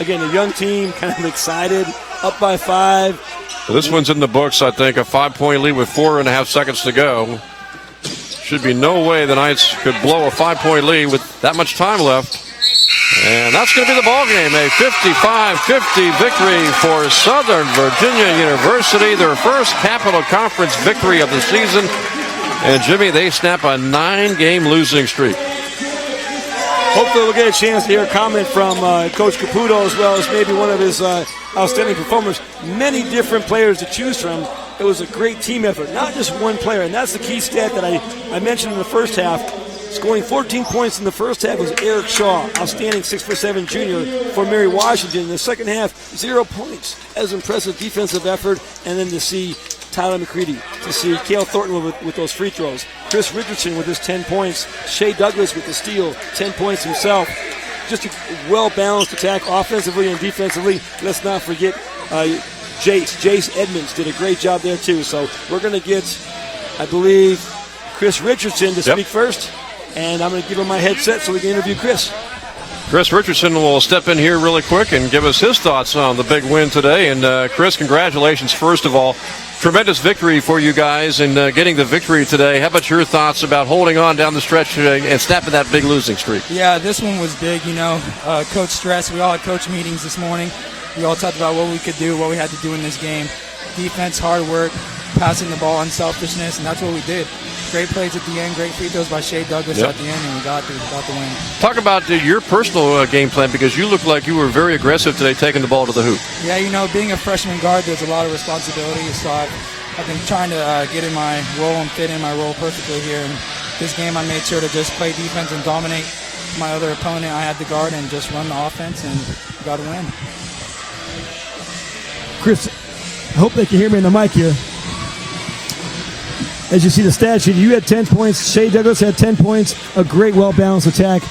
Again, a young team, kind of excited, up by 5. So this one's in the books, I think. A 5-point lead with 4.5 seconds to go. Should be no way the Knights could blow a 5-point lead with that much time left. And that's going to be the ball game. A 55-50 victory for Southern Virginia University. Their first Capital Conference victory of the season. And Jimmy, they snap a 9-game losing streak. Hopefully we'll get a chance to hear a comment from Coach Caputo as well as maybe one of his outstanding performers. Many different players to choose from. It was a great team effort, not just one player. And that's the key stat that I mentioned in the first half. Scoring 14 points in the first half was Eric Shaw, outstanding 6'7" junior for Mary Washington. In the second half, 0 points. As impressive defensive effort. And then to see Tyler McCready, to see Cale Thornton with those free throws. Chris Richardson with his 10 points. Shea Douglas with the steal, 10 points himself. Just a well-balanced attack offensively and defensively. Let's not forget Jace Edmonds did a great job there too. So we're going to get, I believe, Chris Richardson to speak first. And I'm going to give him my headset so we can interview Chris. Chris Richardson will step in here really quick and give us his thoughts on the big win today. And Chris, congratulations, first of all. Tremendous victory for you guys in getting the victory today. How about your thoughts about holding on down the stretch and snapping that big losing streak? Yeah, this one was big, you know. Coach stressed. We all had coach meetings this morning. We all talked about what we could do, what we had to do in this game. Defense, hard work, passing the ball, unselfishness, and that's what we did. Great plays at the end, great free throws by Shea Douglas at the end, and we got the win. Talk about your personal game plan, because you look like you were very aggressive today taking the ball to the hoop. Yeah, you know, being a freshman guard, there's a lot of responsibility, so I've been trying to get in my role and fit in my role perfectly here. And this game, I made sure to just play defense and dominate my other opponent. I had the guard and just run the offense, and got a win. Chris, I hope they can hear me in the mic here. As you see the stat sheet, you had 10 points. Shea Douglas had 10 points. A great, well-balanced attack.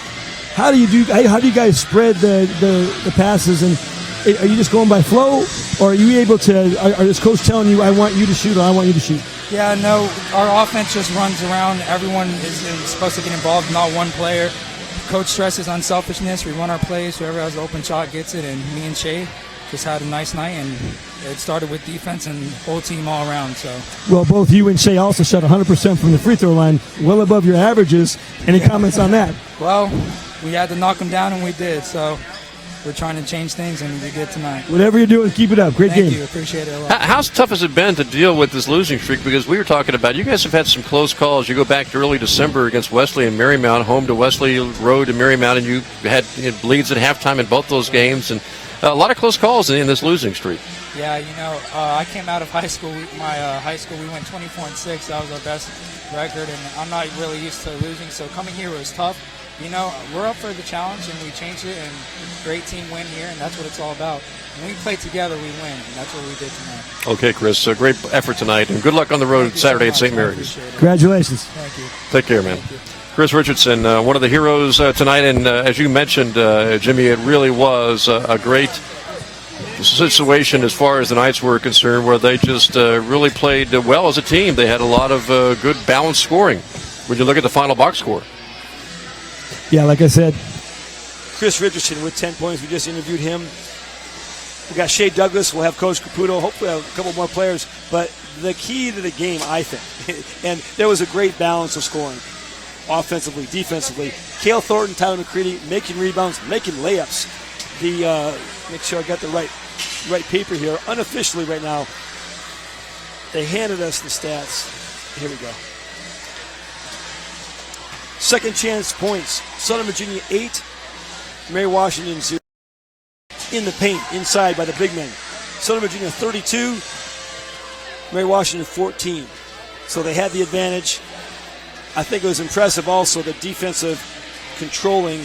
How do you guys spread the passes, and are you just going by flow, or are you able to? Is coach telling you, "I want you to shoot," or "I want you to shoot"? Yeah, no, our offense just runs around. Everyone is supposed to get involved, not one player. Coach stresses unselfishness. We run our plays. Whoever has the open shot gets it, and me and Shea just had a nice night, and it started with defense and whole team all around. So, well, both you and Shea also shot 100% from the free throw line, well above your averages. Any comments on that? well, we had to knock them down, and we did. So, we're trying to change things, and we did tonight. Whatever you're doing, keep it up. Great Thank game. you. Appreciate it a lot. How tough has it been to deal with this losing streak? Because we were talking about, you guys have had some close calls. You go back to early December against Wesley and Marymount, home to Wesley, road to Marymount, and you had leads at halftime in both those games, and a lot of close calls in this losing streak. Yeah, I came out of high school. High school, we went 24-6. That was our best record, and I'm not really used to losing, so coming here was tough. We're up for the challenge, and we changed it, and great team win here, and that's what it's all about. When we play together, we win, and that's what we did tonight. Okay, Chris, great effort tonight, and good luck on the road Saturday at St. Mary's. Congratulations. Thank you. Take care, man. Thank you. Chris Richardson, one of the heroes tonight, and as you mentioned, Jimmy, it really was a great situation as far as the Knights were concerned, where they just really played well as a team. They had a lot of good balanced scoring when you look at the final box score. Yeah, like I said, Chris Richardson with 10 points. We just interviewed him. We got Shea Douglas. We'll have Coach Caputo. Hopefully a couple more players. But the key to the game, I think, and there was a great balance of scoring, offensively, defensively. Cale Thornton, Tyler McCready making rebounds, making layups. Make sure I got the right paper here. Unofficially right now, they handed us the stats. Here we go. Second chance points. Southern Virginia 8, Mary Washington 0. In the paint, inside by the big men. Southern Virginia 32, Mary Washington 14. So they had the advantage. I think it was impressive also the defensive controlling,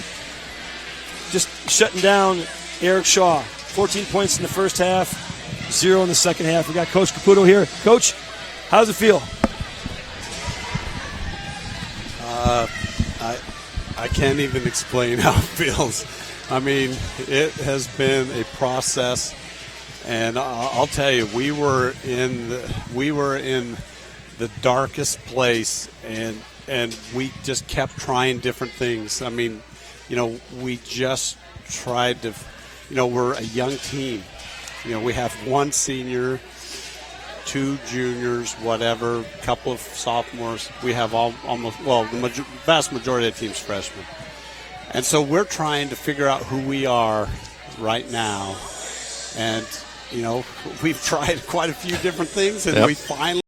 just shutting down Eric Shaw. 14 points in the first half, 0 in the second half. We got Coach Caputo here. Coach, how does it feel? I can't even explain how it feels. I mean, it has been a process, and I'll tell you, we were in the darkest place, and we just kept trying different things. I mean, we just tried to, we're a young team. We have one senior, 2 juniors, whatever, a couple of sophomores. We have the vast majority of the team's freshmen. And so we're trying to figure out who we are right now. And, we've tried quite a few different things, and we finally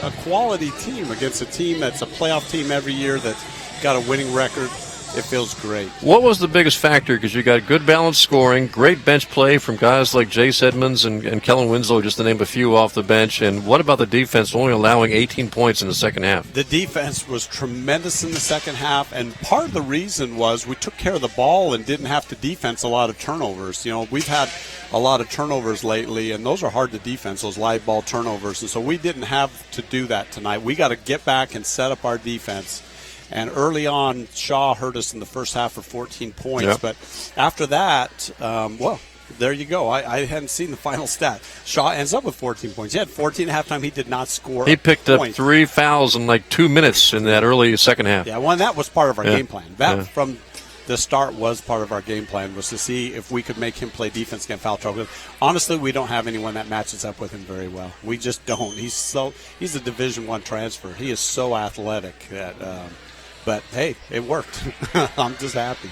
a quality team against a team that's a playoff team every year that's got a winning record. It feels great. What was the biggest factor? Because you got good balanced scoring, great bench play from guys like Jace Edmonds and Kellen Winslow, just to name a few off the bench. And what about the defense only allowing 18 points in the second half? The defense was tremendous in the second half, and part of the reason was we took care of the ball and didn't have to defense a lot of turnovers. We've had a lot of turnovers lately, and those are hard to defense, those live ball turnovers. And so we didn't have to do that tonight. We got to get back and set up our defense. And early on, Shaw hurt us in the first half for 14 points. Yep. But after that, there you go. I hadn't seen the final stat. Shaw ends up with 14 points. He had 14 at halftime. He did not score. He picked a up point. 3 fouls in like 2 minutes in that early second half. Yeah, well, that was part of our game plan. That from the start was part of our game plan, was to see if we could make him play defense against foul trouble. Honestly, we don't have anyone that matches up with him very well. We just don't. He's a Division I transfer. He is so athletic that. But, hey, it worked. I'm just happy.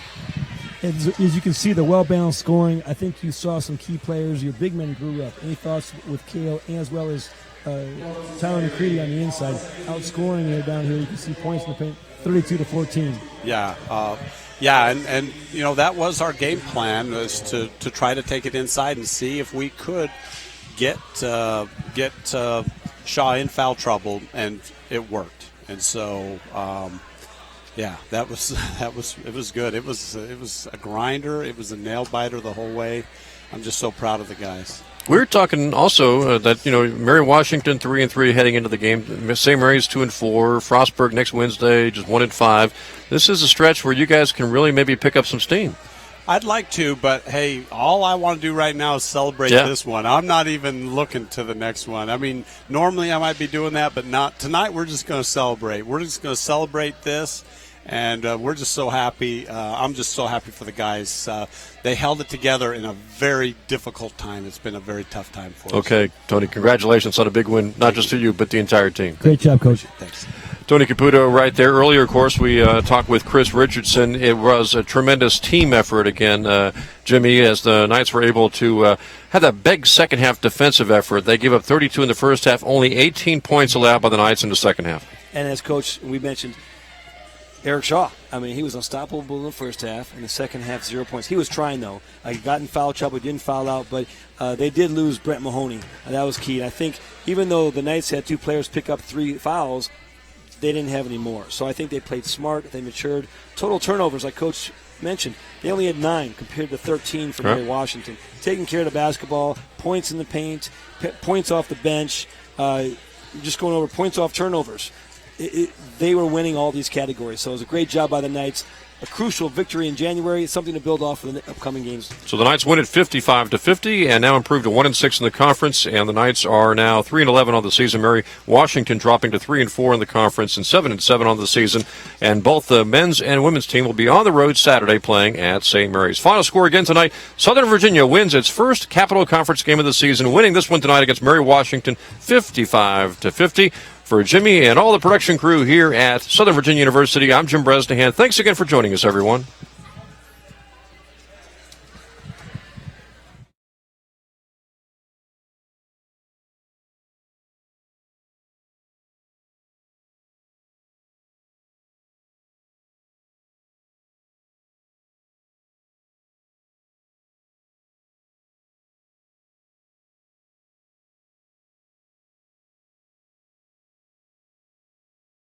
As you can see, the well-balanced scoring, I think you saw some key players. Your big men grew up. Any thoughts with Cale as well as Tyler McCready on the inside? Outscoring it down here. You can see points in the paint, 32-14. Yeah. And that was our game plan, was to try to take it inside and see if we could get Shaw in foul trouble, and it worked. And so yeah, it was good. It was a grinder. It was a nail biter the whole way. I'm just so proud of the guys. We were talking also that Mary Washington 3-3 heading into the game. St. Mary's 2-4. Frostburg next Wednesday just 1-5. This is a stretch where you guys can really maybe pick up some steam. I'd like to, but hey, all I want to do right now is celebrate this one. I'm not even looking to the next one. I mean, normally I might be doing that, but not tonight. We're just going to celebrate. We're just going to celebrate this, and we're just so happy. I'm just so happy for the guys. They held it together in a very difficult time. It's been a very tough time for us. Okay, Tony, congratulations on a big win, not just to you, but the entire team. Great job, Coach. Thanks. Tony Caputo right there. Earlier, of course, we talked with Chris Richardson. It was a tremendous team effort again, Jimmy, as the Knights were able to have that big second-half defensive effort. They gave up 32 in the first half, only 18 points allowed by the Knights in the second half. And as Coach, we mentioned, Eric Shaw. I mean, he was unstoppable in the first half. In the second half, 0 points. He was trying, though. He got in foul trouble, didn't foul out, but they did lose Brent Mahoney. And that was key. And I think even though the Knights had 2 players pick up 3 fouls, they didn't have any more. So I think they played smart. They matured. Total turnovers, like Coach mentioned, they only had 9 compared to 13 for Mary Washington. Taking care of the basketball, points in the paint, points off the bench, just going over points off turnovers. They were winning all these categories. So it was a great job by the Knights. A crucial victory in January. It's something to build off for the upcoming games. So the Knights win at 55-50 and now improved to 1-6 in the conference. And the Knights are now 3-11 on the season. Mary Washington dropping to 3-4 in the conference and 7-7 on the season. And both the men's and women's team will be on the road Saturday playing at St. Mary's. Final score again tonight: Southern Virginia wins its first Capital Conference game of the season, winning this one tonight against Mary Washington 55-50. For Jimmy and all the production crew here at Southern Virginia University, I'm Jim Bresnahan. Thanks again for joining us, everyone.